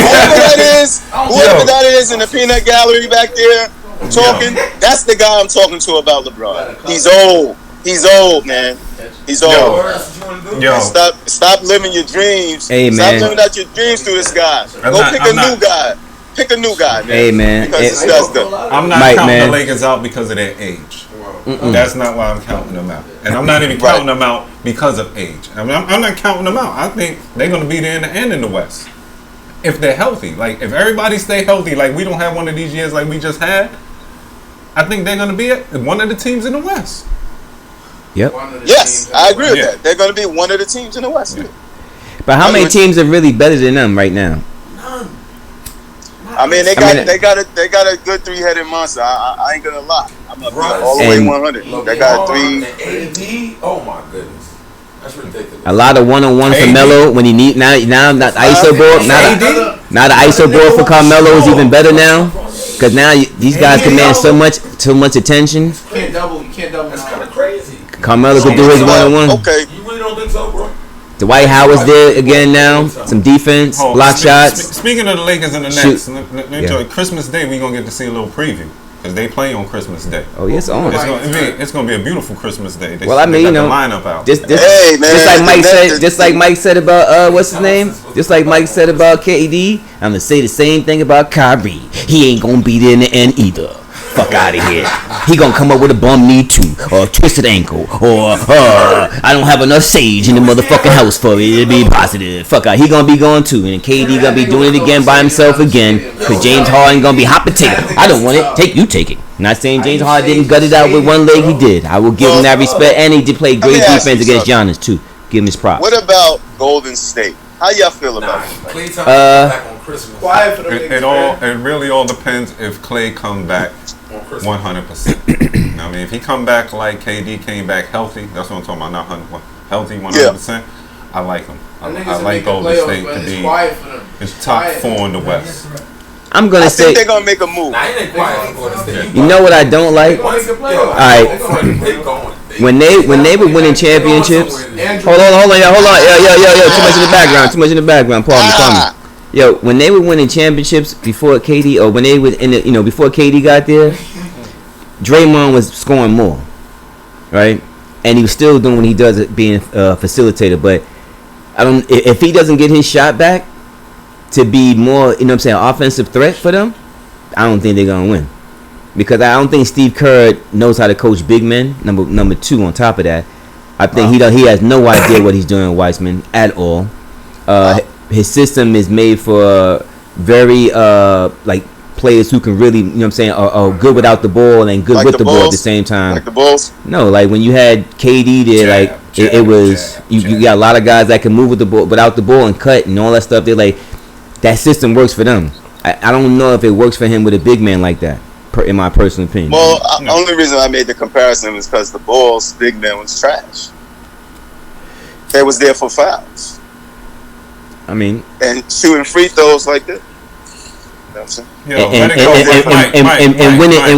Whoever that is in the peanut gallery back there talking, that's the guy I'm talking to about LeBron. He's old. He's old, man. He's old. Yo. Stop living your dreams. Hey, man. Stop living out your dreams through this guy. Pick a new guy. Pick a new guy, man. Hey, man. Because I'm not counting the Lakers out because of their age. That's not why I'm counting them out. And I'm not even counting them out because of age. I'm not counting them out. I think they're going to be there in the end in the West. If they're healthy. Like, if everybody stay healthy, like we don't have one of these years like we just had, I think they're going to be one of the teams in the West. Yep. Yes, I agree with that. They're going to be one of the teams in the West. Yeah. But how many teams are really better than them right now? None. I mean, they got a good three-headed monster. I ain't gonna lie. I'm gonna be all the way 100. They got three. AD. Oh my goodness, that's ridiculous. A lot of one-on-one for Melo when he need now not ISO ball. Now the ISO ball for Carmelo is even better now because now these guys command so much attention. You can't double. That's kind of crazy. Carmelo could do his one-on-one. Okay. You really don't think so, bro? Dwight Howard's there again now. Some defense, block shots. Speaking of the Lakers and the Nets, let me tell you, Christmas Day we're gonna get to see a little preview because they play on Christmas Day. Oh, yes, on. It's gonna be a beautiful Christmas Day. They I mean, got the lineup out. Just like Mike said about what's his name? Just like Mike said about KD, I'm gonna say the same thing about Kyrie. He ain't gonna be there in the end either. Fuck out of here. He gonna come up with a bum knee too, or a twisted ankle, or I don't have enough sage in the motherfucking house for it to be positive. Fuck out. He gonna be going too, and KD gonna be doing it again by himself again, cause James Harden gonna be hot potato. I don't want it. You take it. Not saying James Harden didn't gut it out with one leg. He did. I will give him that respect, and he did play great defense against Giannis too. Give him his props. What about Golden State? How y'all feel about it? Clay Thompson back on Christmas. Quiet for the It really all depends if Clay come back 100%. I mean, if he come back like KD came back healthy, that's what I'm talking about. Not 100%, healthy 100%. I like him. I like Golden State to be his top 4 in the West. I'm gonna say they're gonna make a move. Nah, he ain't quiet for Golden State. You know what I don't like? All right. When they were winning championships, hold on, yo, too much in the background. Pardon me. Yo, when they were winning championships before KD, or when they were in the, before KD got there, Draymond was scoring more, right? And he was still doing what he does, being a facilitator. But if he doesn't get his shot back to be more, offensive threat for them, I don't think they're gonna win. Because I don't think Steve Kerr knows how to coach big men. Number 2, on top of that, I think he has no idea what he's doing, Weissman, at all. His system is made for very players who can really, are good without the ball and good with the ball at the same time. Like the Bulls? No, like when you had KD there, it was you got a lot of guys that can move with the ball without the ball and cut and all that stuff. They're like, that system works for them. I don't know if it works for him with a big man like that, in my personal opinion. Well, the only reason I made the comparison was because the Bulls' big man was trash. They was there for fouls. I mean, and shooting free throws like that. And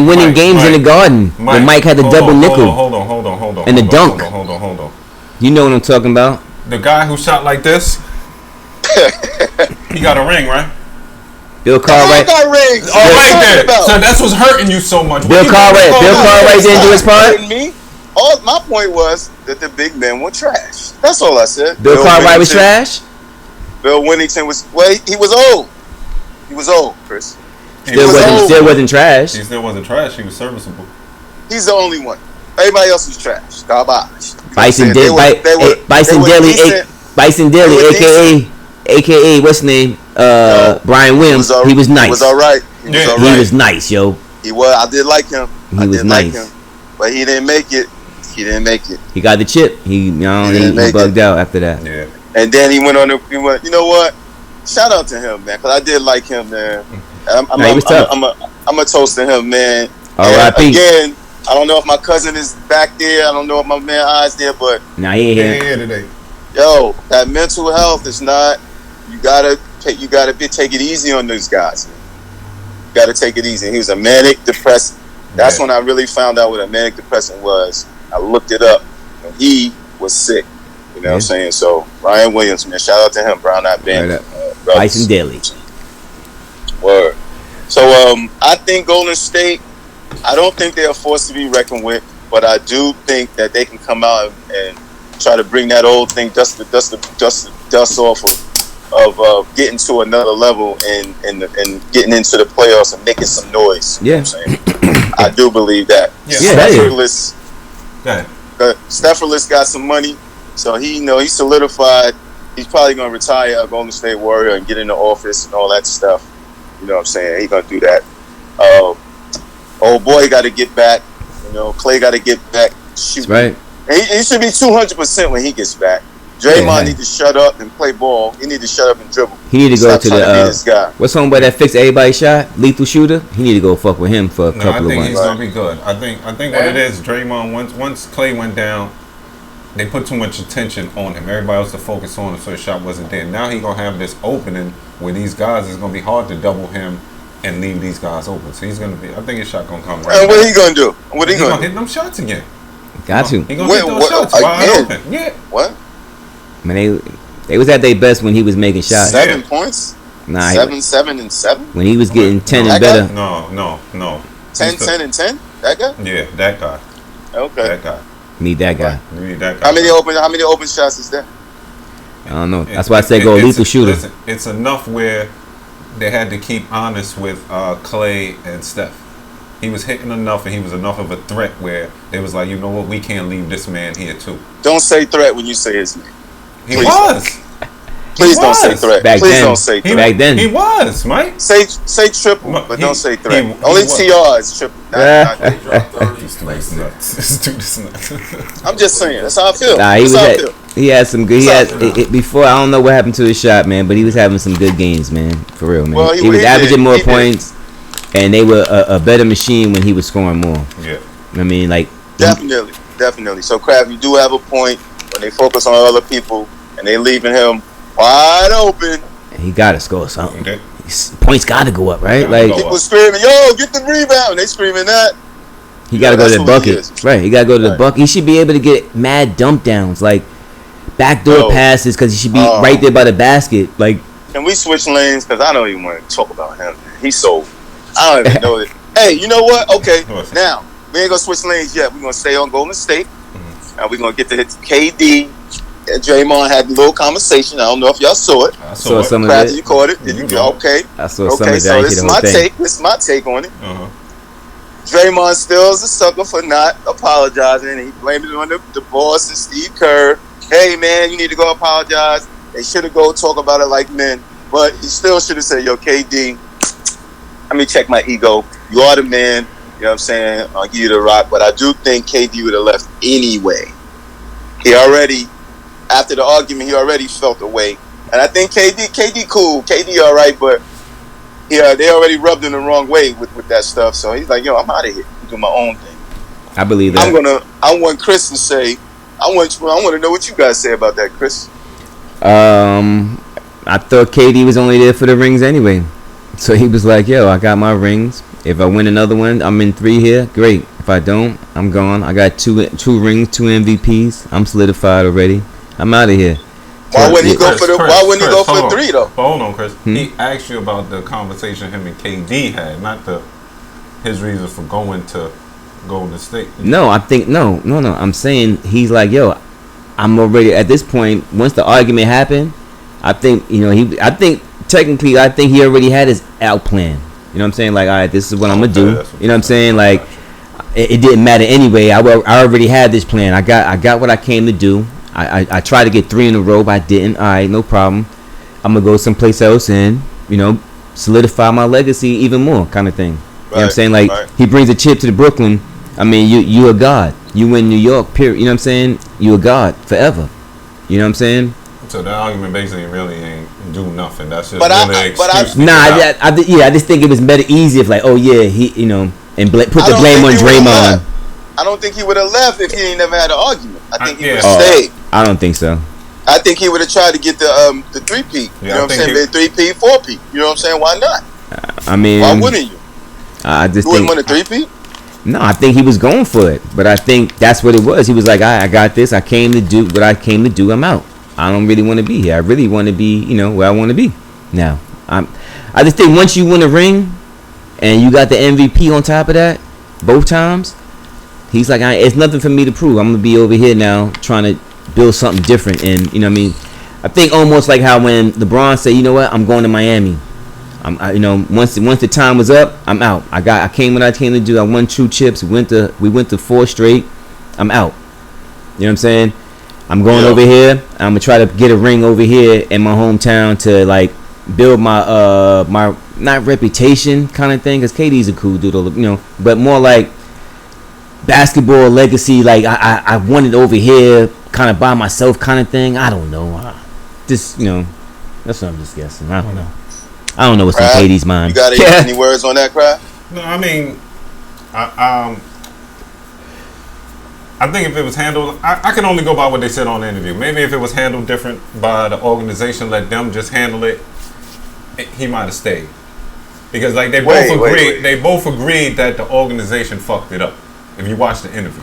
winning games in the Garden when Mike had the double nickel. Hold on. And the dunk. Hold on. You know what I'm talking about? The guy who shot like this. He got a ring, right? Bill Cartwright. got rings. Oh, right there. So that's what's hurting you so much. Bill Cartwright didn't do his part. My point was that the big men were trash. That's all I said. Bill Cartwright was trash. Bill Winnington was he was old. He was old, Chris. Still wasn't trash. He still wasn't trash. He was serviceable. He's the only one. Everybody else was trash. Garbage. Bison Daly, aka what's his name? Brian Williams. He was nice. He was all right. He was nice, yo. He was. I did like him. He was nice. But he didn't make it. He got the chip. He bugged out after that. Yeah. And then he went on. You know what? Shout out to him, man, because I did like him, man. I'm a toast to him, man. R.I.P. Again, I don't know if my cousin is back there. I don't know if my man I's there, but he ain't here today. Yo, that mental health is not. You gotta take it easy on those guys. Man. You gotta take it easy. He was a manic depressant. That's when I really found out what a manic depressant was. I looked it up. And he was sick. You know what I'm saying? So Ryan Williams, man, shout out to him, Brown Eyed Bandit. Bison Daly. Word. So I think Golden State, I don't think they are forced to be reckoned with, but I do think that they can come out and try to bring that old thing, dust off of getting to another level and getting into the playoffs and making some noise. Yeah. You know what I'm saying? I do believe that. Stepherless got some money, so he's solidified. He's probably going to retire a Golden State Warrior and get in the office and all that stuff. You know what I'm saying? He's going to do that. Old boy got to get back. Clay got to get back shooting. That's right. He should be 200% when he gets back. Draymond need to shut up and play ball. He need to shut up and dribble. He need to go to this guy. What's homeboy that fixed everybody's shot? Lethal shooter. He need to go fuck with him for a couple of months. I think he's gonna be good. I think what it is, Draymond. Once Clay went down, they put too much attention on him. Everybody else to focus on him, so his shot wasn't there. Now he gonna have this opening where these guys is gonna be hard to double him and leave these guys open. So he's gonna be. I think his shot gonna come right. And what he gonna do? What he gonna hit them shots again? Got to. He gonna hit those shots wide open. Yeah. What? I mean, they was at their best when he was making shots. 7 points? Nah, 7 and 7? When he was getting 10 and better. No. 10, 10 and 10? That guy? Yeah, that guy. Okay. That guy. Need that guy. You need that guy. How many open shots is that? I don't know. That's why I say go lethal shooter. Listen, it's enough where they had to keep honest with Clay and Steph. He was hitting enough, and he was enough of a threat where they was like, you know what, we can't leave this man here too. Don't say threat when you say his name. He was. Please don't say threat. Please don't say threat. Back then. He was, Mike. Say triple, but don't say threat. Only TR is triple. I'm just saying. That's how I feel. Nah, he had some good. Before, I don't know what happened to his shot, man, but he was having some good games, man. For real, man. Well, he was averaging more points, and they were a better machine when he was scoring more. Yeah. I mean, like. Definitely. So, Kraft, you do have a point when they focus on other people and they leaving him wide open. He got to score something. Okay. Points got to go up, right? Like people screaming, "Yo, get the rebound!" And they screaming that. He got to go to the bucket, right? He got to go to the bucket. He should be able to get mad dump downs, like backdoor passes, because he should be right there by the basket. Like, can we switch lanes? Because I don't even want to talk about him. He's so. I don't even know it. Hey, you know what? Okay, now we ain't gonna switch lanes yet. We're gonna stay on Golden State, and we're gonna get to hit KD. And Draymond had a little conversation. I don't know if y'all saw it. I saw some of it. You caught it. Did you? Okay. I saw some of it. So this is my take. This is my take on it. Draymond still is a sucker for not apologizing. He blamed it on the boss and Steve Kerr. Hey, man, you need to go apologize. They should have go talk about it like men. But he still should have said, yo, KD, let me check my ego. You are the man. You know what I'm saying? I'll give you the rock. But I do think KD would have left anyway. He already... After the argument, he already felt away. And I think KD cool. KD all right, but they already rubbed him the wrong way with that stuff. So he's like, yo, I'm out of here. I'm doing my own thing. I believe that. I want Chris to say, I want to know what you guys say about that, Chris. I thought KD was only there for the rings anyway. So he was like, yo, I got my rings. If I win another one, I'm in 3 here. Great. If I don't, I'm gone. I got two rings, 2 MVPs. I'm solidified already. I'm out of here. Why wouldn't he go for 3 though? But hold on, Chris. He asked you about the conversation him and KD had, not his reasons for going to Golden State. No, I think no. I'm saying he's like, yo, I'm already at this point. Once the argument happened, I think I think he already had his out plan. You know what I'm saying? Like, all right, this is what I'm gonna do. You know what I'm saying? Like, it didn't matter anyway. I already had this plan. I got what I came to do. I tried to get 3 in a row, but I didn't. All right, no problem. I'm going to go someplace else and, solidify my legacy even more kind of thing. Right, you know what I'm saying? Like, he brings a chip to the Brooklyn. I mean, you a god. You in New York, period. You know what I'm saying? You a god forever. You know what I'm saying? So that argument basically really ain't do nothing. That's just I just think it was better, easy if like, oh yeah, he, and put the blame on Draymond. I don't think he would have left if he ain't never had an argument. I think he would have stayed. I don't think so. I think he would have tried to get the 3-peat. You know what I'm saying? 3-peat, 4-peat. You know what I'm saying? Why not? I mean, why wouldn't you? I just you wouldn't want a 3-peat? No, I think he was going for it, but I think that's what it was. He was like, I got this. I came to do what I came to do. I'm out. I don't really want to be here. I really want to be, where I want to be. Now, I just think once you win a ring, and you got the MVP on top of that, both times, he's like, it's nothing for me to prove. I'm gonna be over here now trying to build something different. And you know what I mean? I think almost like how when LeBron said, you know what, I'm going to Miami. Once the time was up, I'm out. I came what I came to do. I won 2 chips. We went to 4 straight. I'm out. You know what I'm saying? I'm going over here. I'm gonna try to get a ring over here in my hometown to like build my my not reputation kind of thing. Cause KD's a cool dude, but more like basketball legacy. Like I won it over here, kind of by myself, kind of thing. I don't know. Just that's what I'm just guessing. I don't know. I don't know what's in KD's mind. You got any words on that, Crab? No, I mean, I think if it was handled, I can only go by what they said on the interview. Maybe if it was handled different by the organization, let them just handle it, he might have stayed. Because like they both agreed that the organization fucked it up. If you watch the interview.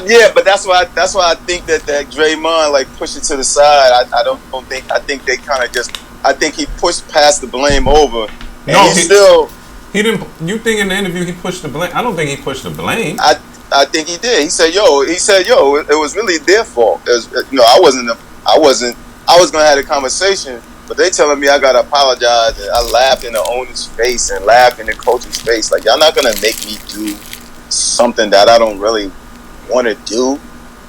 Yeah, but that's why I think that Draymond like pushed it to the side. I think they kind of just. I think he pushed past the blame over. And he didn't. You think in the interview he pushed the blame? I don't think he pushed the blame. I think he did. He said, "Yo," it was really their fault. I was gonna have a conversation, but they telling me I gotta apologize. And I laughed in the owner's face and laughed in the coach's face. Like, y'all not gonna make me do something that I don't really want to do.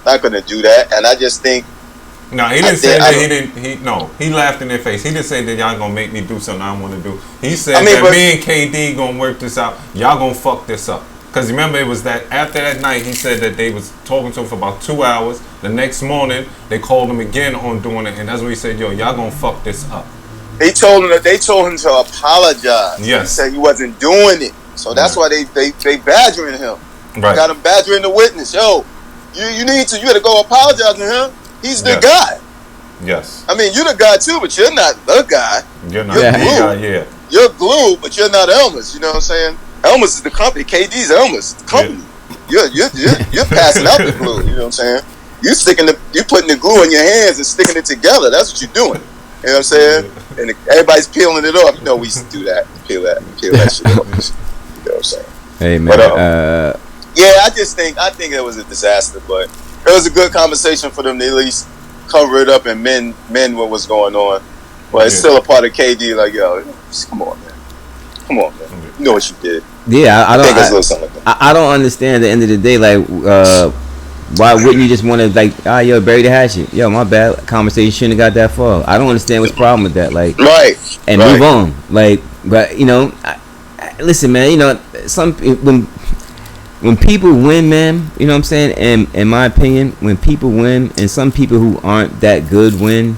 Not gonna do that. And I just think. No, he didn't say that. He laughed in their face. He didn't say that y'all gonna make me do something I don't want to do. He said that me and KD gonna work this out. Y'all gonna fuck this up. Because remember, it was that after that night, he said that they was talking to him for about 2 hours. The next morning, they called him again on doing it, and that's when he said, "Yo, y'all gonna fuck this up." They told him to apologize. Yes. He said he wasn't doing it, so that's why they badgering him. Right. Got him badgering the witness. Yo, you gotta go apologize to him. He's the guy. Yes. I mean, you're the guy too, but you're not the guy. You're not the guy. Yeah. You're glue, but you're not Elmas. You know what I'm saying? Elmas is the company. KD's Elmas, the company. Yeah. You're passing out the glue. You know what I'm saying? You're putting the glue in your hands and sticking it together. That's what you're doing. You know what I'm saying? And everybody's peeling it off. You know, we used to do that. Peel that shit off. You know what I'm saying? Hey man. But, I think it was a disaster, but it was a good conversation for them to at least cover it up and mend what was going on. But it's still a part of KD. Like, yo, come on, man. You know what you did. Yeah, I don't understand. At the end of the day, like, why wouldn't you just want to like, bury the hatchet? Yo, my bad. Conversation shouldn't have got that far. I don't understand what's the problem with that. Like, move on. Like, but listen, man. When people win, man, you know what I'm saying? And in my opinion, when people win, and some people who aren't that good win,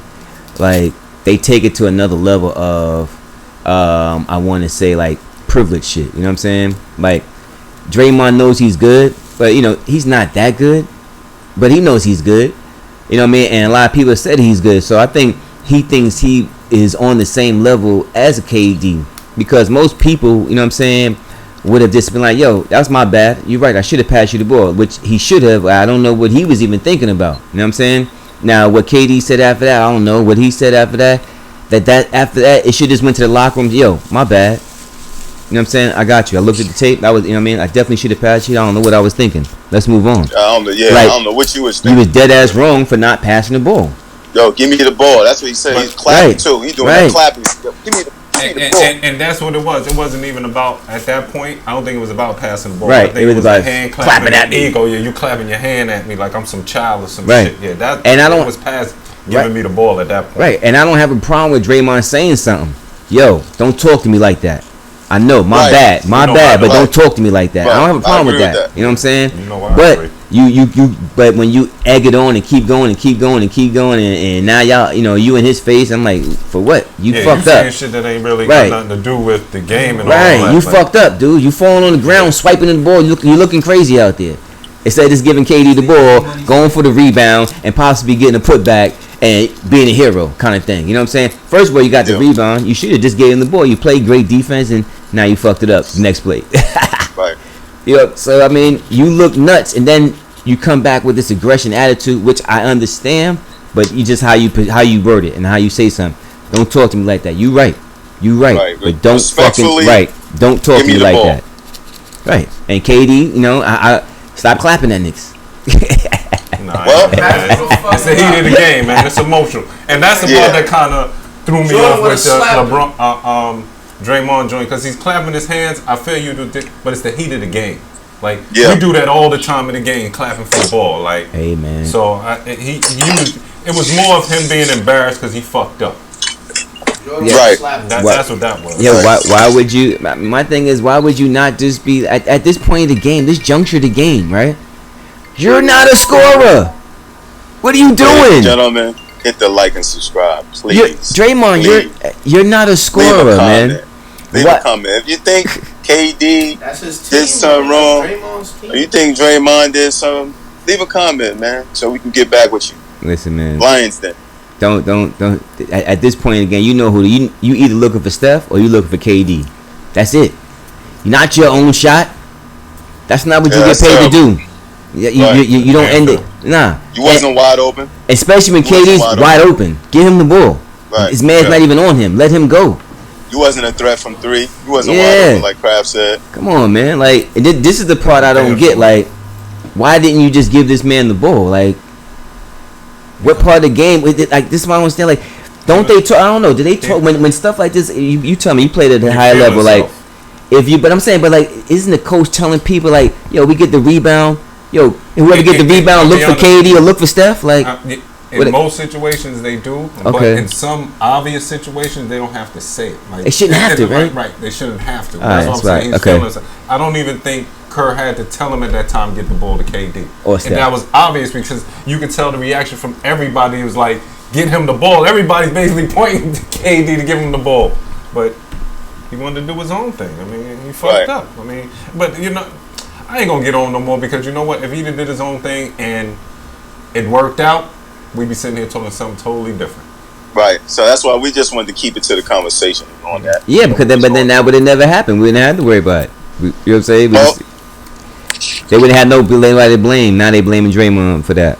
like, they take it to another level of, I want to say, like, privilege shit. You know what I'm saying? Like, Draymond knows he's good, but, he's not that good. But he knows he's good. You know what I mean? And a lot of people said he's good. So I think he thinks he is on the same level as a KD. Because most people, you know what I'm saying, would have just been like, yo, that's my bad. You're right. I should have passed you the ball, which he should have. I don't know what he was even thinking about. You know what I'm saying? Now, what KD said after that, I don't know. What he said after that, after that, it should just went to the locker room. Yo, my bad. You know what I'm saying? I got you. I looked at the tape. I definitely should have passed you. I don't know what I was thinking. Let's move on. I don't know what you was thinking. He was dead ass wrong for not passing the ball. Yo, give me the ball. That's what he said. He's clapping too. He's doing that clapping. Yo, give me the ball. And that's what it was. It wasn't even about, at that point, I don't think it was about passing the ball. Right. I think it was about a hand clapping at me. Ego. Yeah, you clapping your hand at me like I'm some child or some right. shit. Yeah, that and I don't, was past giving me the ball at that point. Right. And I don't have a problem with Draymond saying something. Yo, don't talk to me like that. I know, my bad, but don't talk to me like that. I don't have a problem with that. You know what I'm saying? But but when you egg it on and keep going and now y'all, you in his face, I'm like, for what? You fucked up. Shit that ain't really got nothing to do with the game and all that. You fucked up, dude. You falling on the ground, swiping the ball. You looking crazy out there. Instead of just giving KD the ball, going for the rebound, and possibly getting a putback and being a hero kind of thing. You know what I'm saying? First of all, you got the rebound. You should have just gave him the ball. You played great defense, and now you fucked it up. Next play. Right. So, I mean, you look nuts, and then you come back with this aggression attitude, which I understand, but you just how you word it and how you say something. Don't talk to me like that. You right. But don't fucking Don't talk to me like that. Right. And KD, I stop clapping at niggas. It's the heat of the game, man. It's emotional, and that's the part that kind of threw me off with the LeBron, Draymond joint, because he's clapping his hands. I feel you do, but it's the heat of the game. Like we do that all the time in the game, clapping for the ball. Like, hey man. So it was more of him being embarrassed because he fucked up. Right. That's what that was. Yeah, why would you? My thing is, why would you not just be at this point of the game, this juncture of the game, right? You're not a scorer. What are you doing, gentlemen? Hit the like and subscribe, please. Draymond, you're not a scorer, man. Leave a comment. If you think KD did something wrong, or you think Draymond did something, leave a comment, man, so we can get back with you. Listen, man. Lions then. Don't. At this point in the game, you know who you either looking for Steph or you looking for KD. That's it. Not your own shot. That's not what you get paid to do. You don't end it. Nah. You wasn't wide open. Especially when KD's wide open. Give him the ball. Right. His man's not even on him. Let him go. You wasn't a threat from three. You wasn't wide open like Kraft said. Come on, man. Like, this is the part I don't get. Like, why didn't you just give this man the ball? Like, what part of the game? Like, this is what I don't understand. Like, don't they talk? I don't know. Do they talk when stuff like this? You tell me. You played at a high level. Like, but I'm saying, but like, isn't the coach telling people like, yo, we get the rebound. Yo, whoever get the rebound, look for KD or look for Steph. Like, in most situations they do, but in some obvious situations they don't have to say it. Like, they shouldn't have to, right? Right, they shouldn't have to. That's what I'm saying. He's I don't even think Kerr had to tell him at that time get the ball to KD. Or Steph. And that was obvious because you could tell the reaction from everybody. It was like, get him the ball. Everybody's basically pointing to KD to give him the ball, but he wanted to do his own thing. I mean, he fucked up. I mean, but you know, I ain't gonna get on no more because you know what? If he did his own thing and it worked out, we'd be sitting here talking something totally different. Right. So that's why we just wanted to keep it to the conversation on that. Yeah, because then that would have never happened. We wouldn't have to worry about it. You know what I'm saying? They wouldn't have nobody to blame. Now they blaming Draymond for that.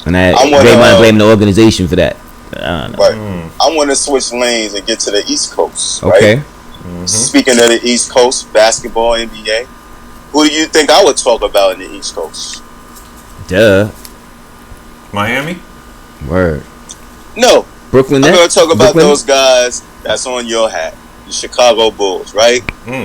And Draymond blaming the organization for that. I don't know. Right. I want to switch lanes and get to the East Coast. Okay. Right? Mm-hmm. Speaking of the East Coast, basketball, NBA, who do you think I would talk about in the East Coast? Duh. Miami? Word. No. Brooklyn I'm going to talk about those guys that's on your hat. The Chicago Bulls, right?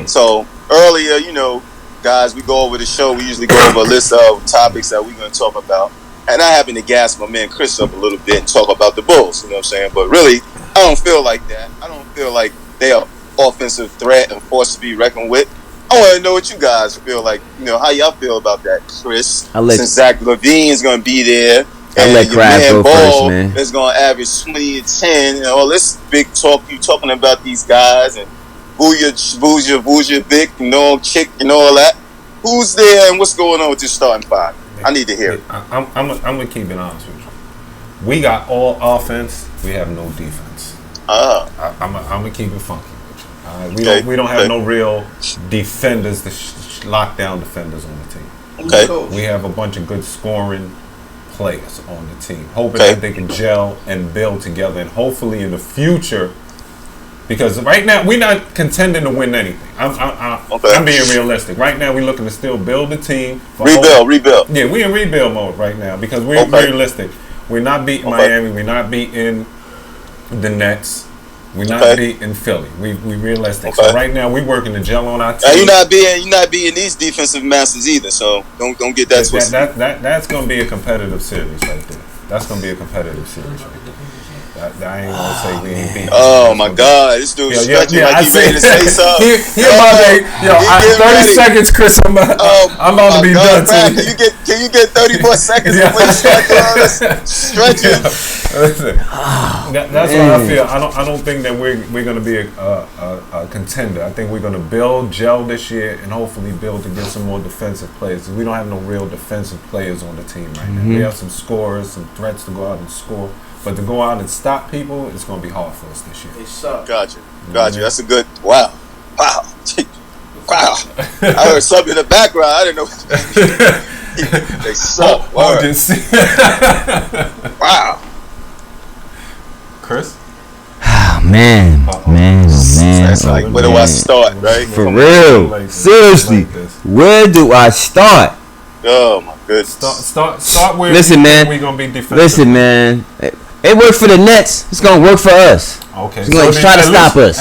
So, earlier, you know, guys, we go over the show. We usually go over a list of topics that we're going to talk about. And I happen to gas my man Chris up a little bit and talk about the Bulls, you know what I'm saying? But really, I don't feel like that. I don't feel like they are offensive threat and force to be reckoned with. I want to know what you guys feel like. You know, how y'all feel about that, Chris? Since Zach LaVine is going to be there. And your man Ball is going to average 20 and 10. And all this big talk you talking about these guys and Booyah, Vic, you know, Chick, and all that. Who's there and what's going on with this starting five? I need to hear it. I'm going to keep it honest with you. We got all offense. We have no defense. I'm going to keep it funky with you. We don't have no real defenders, lockdown defenders on the team. Okay. We have a bunch of good scoring players on the team, hoping that they can gel and build together, and hopefully in the future, because right now we're not contending to win anything. I'm being realistic. Right now we're looking to still build the team. Rebuild. Yeah, we're in rebuild mode right now because we're realistic. We're not beating Miami. We're not beating the Nets. We're not beating Philly. We realistic. So right now we're working to gel on our team. You're not beating these defensive masters either. So don't get that twisted. That's going to be a competitive series right there. That's going to be a competitive series right there. I ain't gonna say we ain't beat. Oh my God, this dude's stretching like he's ready to say something. He about to, 30 seconds, Chris. I'm about to be done. Can you get 30 more seconds before you start doing this stretching? Listen, that's what I feel. I don't think that we're gonna be a contender. I think we're gonna build, gel this year, and hopefully build to get some more defensive players. We don't have no real defensive players on the team right now. We have some scorers, some threats to go out and score. But to go out and stop people, it's going to be hard for us this year. They suck. Gotcha. That's a good. Wow. I heard something in the background. I didn't know. They suck. Wow. Chris? Man. That's like, where do I start, right? For real. Seriously. Where do I start? Oh, my goodness. Start where we're going to be defensive. Listen, man. It worked for the Nets. It's gonna work for us. Okay. So try to stop us.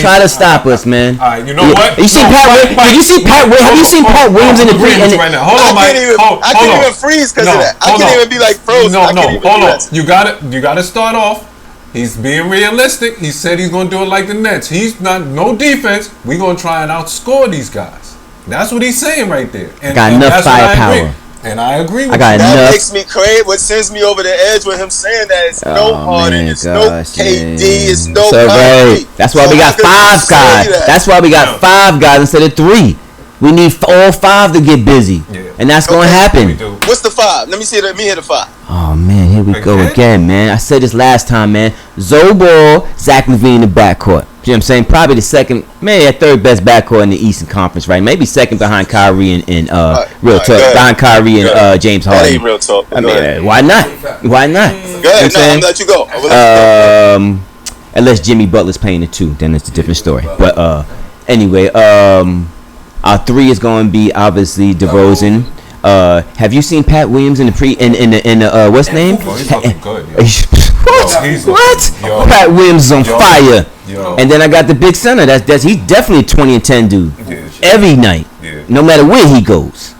Try to stop us, man. All right. You know what? You see Pat? Did you see Pat? Have you seen Pat Williams in the green? Right now. Hold on, Mike. I can't even freeze because of that. I can't even be like frozen. No. Hold on. You got to start off He's being realistic. He said he's going to do it like the Nets. He's not no defense. We're going to try and outscore these guys. That's what he's saying right there. And got enough firepower. And I agree with you. That makes me crazy. What sends me over the edge with him saying that it's no Harden, it's no KD, it's no Kyrie. That's why we got 5 guys. That's why we got 5 guys instead of 3. We need all 5 to get busy, and that's going to happen. What's the 5? Let me see. Let me hear the 5. Oh man, here we go again, man. I said this last time, man. Zoe Ball, Zach LaVine in the backcourt. You know what I'm saying? Probably the second, maybe third best backcourt in the Eastern Conference, right? Maybe second behind Kyrie and real talk. Behind Kyrie and James Harden. That ain't real talk. I mean, why not? Why not? Go ahead. No, I'm gonna let you go. Unless Jimmy Butler's playing the 2, then it's a different story. But anyway, our 3 is going to be obviously DeRozan. Have you seen Pat Williams in the what's name? Oh, he's looking good. What? Pat Williams is on fire. And then I got the big center. He's definitely a 20 and 10 dude. Every night, no matter where he goes.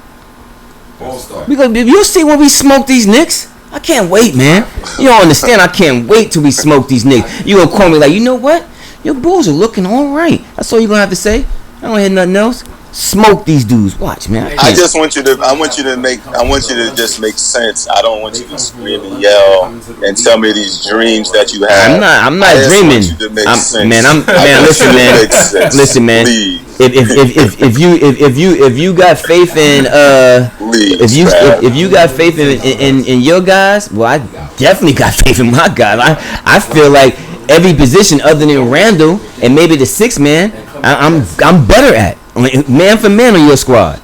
You'll see when we smoke these Knicks. I can't wait, man. You don't understand. I can't wait till we smoke these Knicks. You gonna call me like, you know what? Your Bulls are looking all right. That's all you gonna have to say. I don't hear nothing else. Smoke these dudes. Watch, man. I just want you to. I want you to just make sense. I don't want you to scream and yell and tell me these dreams that you have. I'm not dreaming. Listen, man. If you got faith in if you got faith in your guys, well, I definitely got faith in my guys. I feel like every position other than Randall and maybe the 6th man, I'm better at. Man for man on your squad.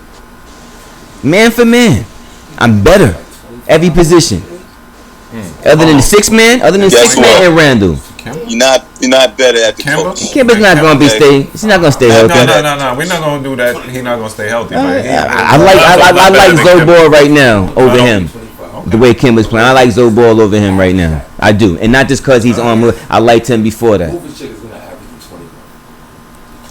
Man for man. I'm better. Every position. Other than the 6th man, and Randall. You're not better at the coach. Kemba's not gonna be stay. He's not gonna stay healthy. No. We're not gonna do that. He's not gonna stay healthy. I like Zobor right now over him. The way Kemba's playing, I like Zobor over him right now. I do, and not just because he's on. I liked him before that.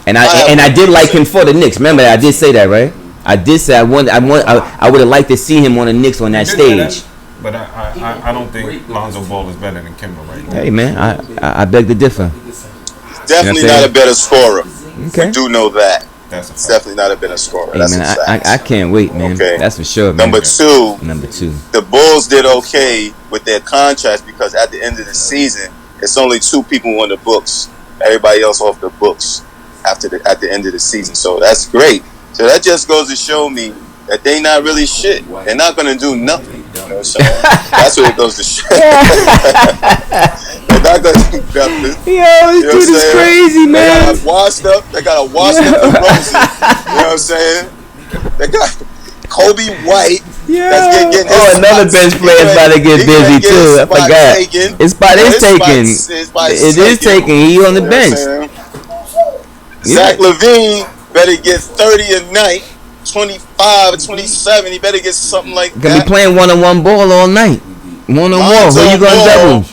And I did like him for the Knicks. Remember, I did say that, right? I did say I would have liked to see him on the Knicks on that stage. But I don't think Lonzo Ball is better than Kemba right now. Hey man, I beg to differ. Definitely not a better scorer. Okay. We do know that. That's a fact. Definitely not a better scorer. Hey, that's man, a fact. I can't wait, man. Okay. That's for sure, man. Number two. The Bulls did okay with their contracts because at the end of the season, it's only 2 people on the books. Everybody else off the books at the end of the season. So that's great. So that just goes to show me that they not really shit. They're not gonna do nothing. You know, so that's what it goes to show. They're not gonna do nothing. Yo, this dude is crazy, man. They got a washed up DeRozan. You know what I'm saying? They got Kobe White. Yeah. Another bench player is about to get busy too. I forgot. His spot is taken. It is taken. He on the bench. Zach LaVine better get 30 a night, 25 or 27. He better get something like that. Gonna be playing one-on-one ball all night. One-on-one. Who you gonna double?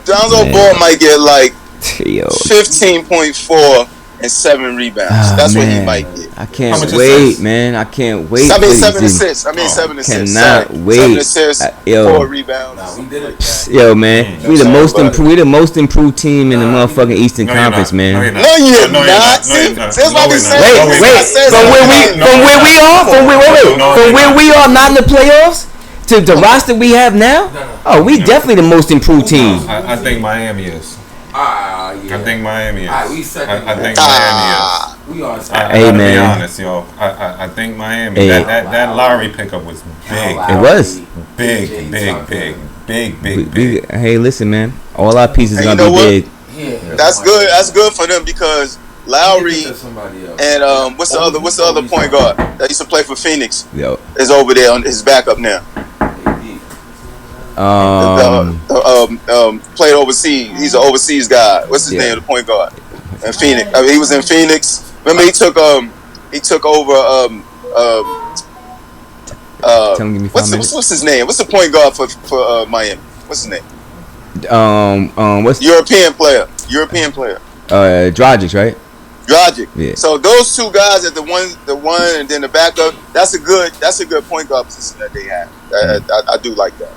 Lonzo Ball might get like 15.4 and 7 rebounds. That's what he might get. I can't wait, man. I can't wait. 7 assists. 7 assists. Cannot wait. 7 assists, 4 rebounds. Yo, man, we the most improved team in the motherfucking Eastern Conference, man. No, you're not. That's why we said. From where we are, not in the playoffs, to the roster we have now. Oh, we definitely the most improved team. I think Miami is. Yeah. I think Miami is. We second. I think Miami is. We are. I gotta be honest, yo. I think Miami. Hey. That Lowry pickup was big. It was Big. Hey, listen, man. All our pieces gonna be big. Yeah. That's good. That's good for them because Lowry and what's the other point guard that used to play for Phoenix? Yo. Is over there on his backup now. Played overseas. He's an overseas guy. What's his name? The point guard in Phoenix. He was in Phoenix. Remember, he took over. What's his name? What's the point guard for Miami? What's his name? What's European player? Dragic, right? Dragic. Yeah. So those 2 guys at the one, and then the backup. That's a good point guard position that they have. I do like that.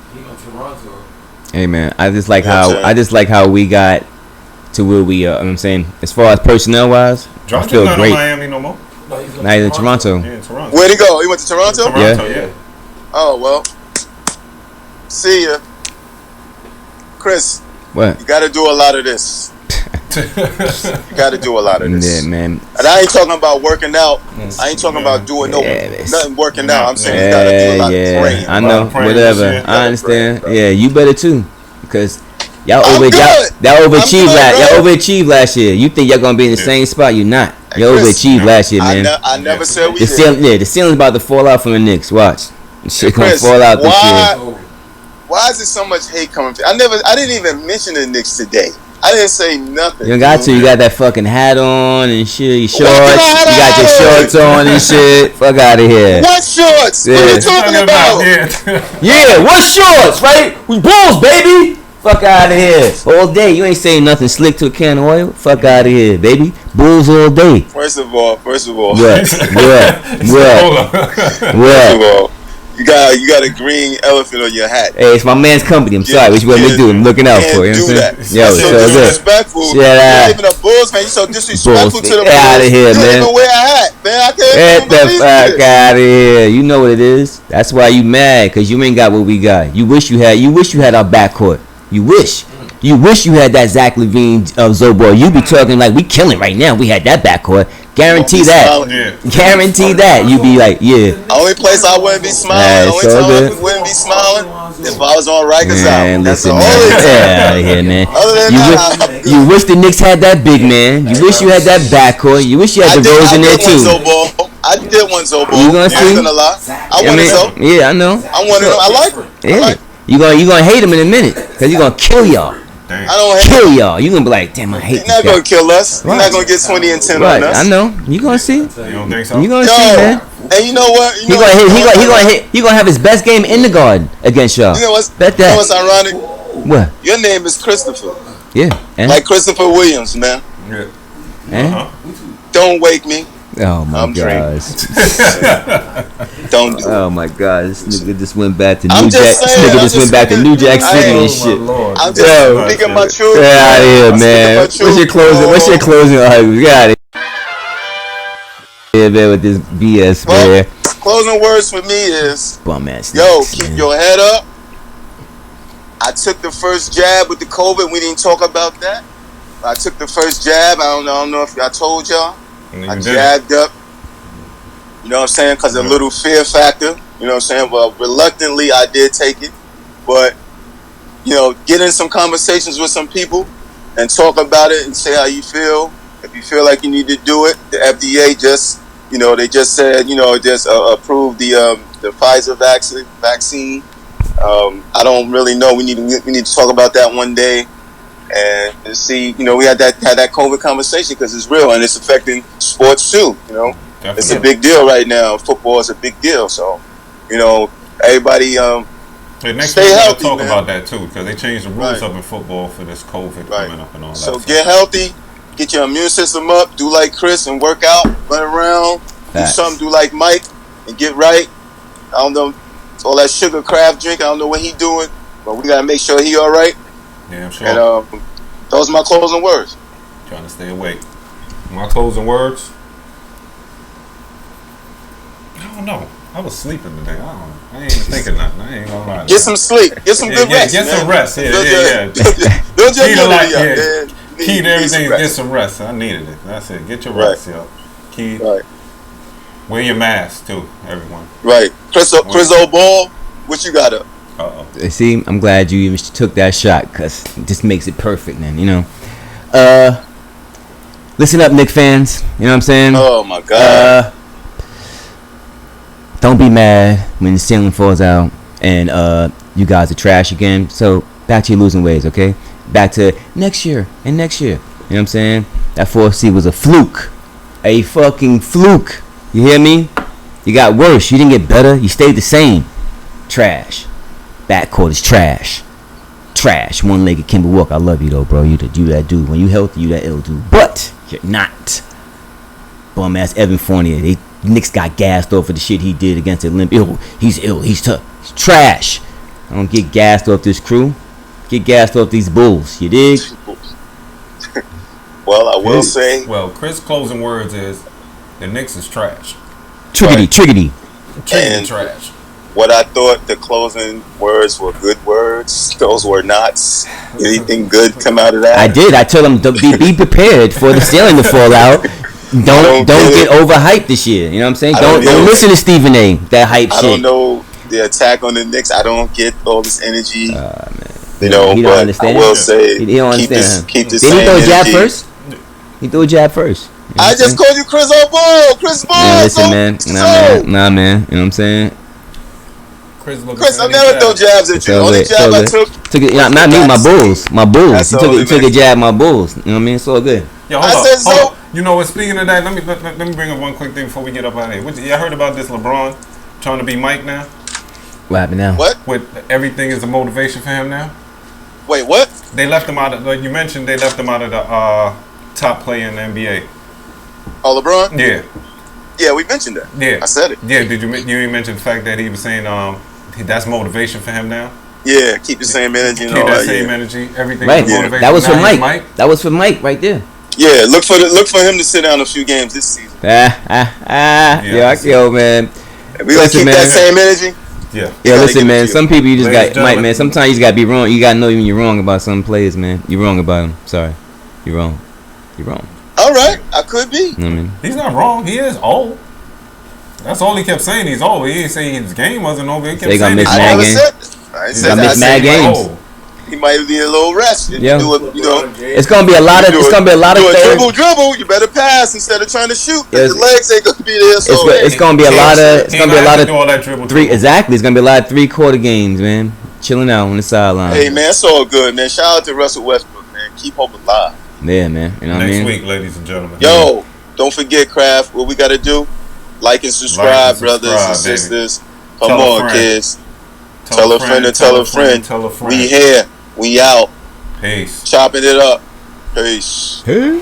Hey man, I just like You know what I'm how we got to where we are. You know what I'm saying, as far as personnel wise, I Drummond's feel not great. in Miami no more. No, he's Now he's in Toronto. Yeah, in Toronto. Where'd he go? He went to Toronto? Toronto, yeah. Oh, well. See ya. Chris, What? you got to do a lot of this. You got to do a lot of this. Yeah, man. And I ain't talking about working out. I ain't talking about doing nothing working out. I'm saying you got to do a lot of praying. I know, whatever. Shit. I understand. Yeah, you better too, because y'all I'm good. overachieved. I'm good, Y'all bro. overachieved last year. You think y'all gonna be in the same spot? You're not. You Chris, overachieved last year, man. I never said we The did. ceiling, the ceiling's about to fall out from the Knicks. Watch, shit gonna Chris, fall out this year. why is there so much hate coming? I didn't even mention the Knicks today. I didn't say nothing. You got to. You got that fucking hat on and shit. Your shorts. What kind of hat You got your I shorts on and shit. Fuck out of here. What shorts? Yeah. What are you talking about? Yeah, what shorts, right? We Bulls, baby. Fuck out of here. All day. You ain't saying nothing slick to a can of oil. Fuck out of here, baby. Bulls all day. First of all. What? You got a green elephant on your hat. Hey, it's my man's company. I'm sorry. What you want me to do? I'm looking out for you. You know what I'm saying? Yo, so so good. disrespectful. Shut You're up. even a Bulls fan. You're so disrespectful Bulls. to the Get Bulls. outta here, you man. don't even wear a hat, man. I can't Get even the believe fuck this. out of here. You know what it is. That's why you mad, because you ain't got what we got. You wish you had our backcourt. You wish you had that Zach LaVine Zobo. You be talking like we killing right now. We had that backcourt. Guarantee that. Guarantee that. You be like, yeah. Only place I wouldn't be smiling, Nah, only it's all time good. I wouldn't be smiling if I was on Rikers Man, out. That's listen, the only man. time. Get out of here, man. Other than that, You wish the Knicks had that big man. You wish you had that backcourt. You wish you had the Rose in there too. I did one Zobo. You gonna I see? ain't gonna lie. I I wanted mean, some. yeah, I know. I wanted them. I like them. Yeah. You gonna hate him in a minute, because you gonna kill y'all. I don't hate Kill y'all. You gonna be like, damn, I hate He's not this gonna guy. kill us. He's Right. not gonna get 20 and 10 Right, on us. I know. You gonna see. You don't think so? You gonna see, man. And you know what? He gonna have his best game in the Garden against y'all. You know what's, Bet you know that. what's ironic? What? Your name is Christopher. Yeah. And? Like Christopher Williams, man. Yeah. And? Don't wake me. Oh my I'm gosh. Don't do it. Oh my god. This nigga just went back to I'm New just Jack. saying, This nigga I'm just just went back to New Jack speaking- City I- and shit. I'm just speaking my truth. Get out of here, I'm man. speaking my What's your truth. closing? What's your closing argument? Get out of here, man, with this BS, Well, man. closing words for me is, Bum ass. yo, niggas, keep man. your head up. I took the first jab with the COVID. We didn't talk about that. I took the first jab. I don't know if I told y'all. I jabbed up. You know what I'm saying? Because a little fear factor. You know what I'm saying? Well, reluctantly, I did take it. But, you know, get in some conversations with some people and talk about it and say how you feel. If you feel like you need to do it, the FDA just, you know, they just said, you know, just approved the Pfizer vaccine. I don't really know. We need to talk about that one day and see. You know, we had that COVID conversation because it's real and it's affecting sports too. You know, Definitely. It's a big deal right now. Football is a big deal. So, you know, everybody. Hey, next Stay week we'll healthy, talk man. about that too, because they changed the rules Right. up in football for this COVID Right. coming up and all that. So get healthy, get your immune system up, do like Chris and work out, run around, Facts. do something, do like Mike and get right. I don't know, all that sugar craft drink, I don't know what he doing, but we gotta make sure he all right. Yeah, I'm sure. And those are my closing words. Trying to stay awake. My closing words? I don't know. I was sleeping today. I ain't even thinking nothing. I ain't gonna lie. Get some sleep, get some good rest. Get man. some rest. Yeah. Don't Key just to get life, it, yeah. man. Key to Need everything some is get rest. some rest. I needed it. That's it. Get your Right. rest, yo. Key. Right, Wear your mask too, everyone. right. Chris Ball, what you got up? See, I'm glad you even took that shot, because it just makes it perfect, man. You know. Listen up, Knicks fans. You know what I'm saying? Oh my God. Don't be mad when the ceiling falls out and you guys are trash again. So back to your losing ways, okay? Back to next year and next year. You know what I'm saying? That 4th seed was a fluke. A fucking fluke. You hear me? You got worse. You didn't get better. You stayed the same. Trash. Backcourt is trash. Trash. One-legged Kimber Walker. I love you though, bro. You that dude. When you healthy, you that ill dude. But you're not. Bum ass Evan Fournier. Knicks got gassed off for the shit he did against Olympia. He's ill. He's tough. He's trash. I don't get gassed off this crew. get gassed off these Bulls. You dig? Well, I will say. Well, Chris' closing words is the Knicks is trash. Triggity. Triggity trash. What I thought the closing words were good words, those were not. Anything good come out of that? I did. I told them to be prepared for the stealing to fall out. Don't get overhyped this year. You know what I'm saying? Don't listen to Stephen A. That hype shit. I don't know the attack on the Knicks. I don't get all this energy. Man. You know, he but don't understand. I will say, he don't understand. Keep this Did he throw a jab energy. first? He threw a jab first. You know I just called you Chris O'Bull. Chris Bull. Yeah, listen, man. Nah, man. You know what I'm saying? Chris, I never throw jabs at you. Only jab I took it, not me, my Bulls. My Bulls. That's He took a jab at my Bulls. You know what I mean? It's all good. Yo, hold on. You know what? Speaking of that, let me bring up one quick thing before we get up out of here. Y'all heard about this LeBron trying to be Mike now? What happened now? What? With everything is a motivation for him now? Wait, what? They left him out of, like you mentioned, they left him out of the top player in the NBA. Oh, LeBron? Yeah. Yeah, we mentioned that. Yeah. I said it. Yeah, did you mention the fact that he was saying that's motivation for him now? Yeah, keep the same energy and Keep all that that. same energy. Everything Right. is motivation. That was for Now he's Mike. That was for Mike right there. Yeah, look for him to sit down a few games this season. Yo, man. We gonna keep that same energy. Yeah. Yeah, listen, man. Some people you just Ladies got, Mike, man. Sometimes you just gotta be wrong. You gotta know when you're wrong about some players, man. You're wrong about them. Sorry, you're wrong. You're wrong. All right, I could be. You know what I mean? He's not wrong. He is old. That's all he kept saying. He's old. He didn't say his game wasn't over. He kept They gonna saying miss he's mad I never games. said that. I said gonna that. miss I mad said games. old. He might need a little rest. If Yeah. you do it, you know. It's gonna be a lot of. It's gonna be a lot of Do a third. dribble. You better pass instead of trying to shoot. Yeah, The legs ain't gonna be there. So It's gonna be a lot of. It's He gonna be a ain't lot have to do all of that dribble. Exactly. It's gonna be a lot of 3/4 games, man. Chilling out on the sideline. hey man, it's all good, man. Shout out to Russell Westbrook, man. Keep hope alive. Yeah, man. You know what I Next mean? week, ladies and gentlemen. Yo, don't forget, Kraft. What we gotta do? Like and subscribe, brothers and baby. sisters. Come Tell a on, friend. kids. Tell a friend and tell a friend. Tell a friend. We here. We out. Peace. Chopping it up. Peace. Hey.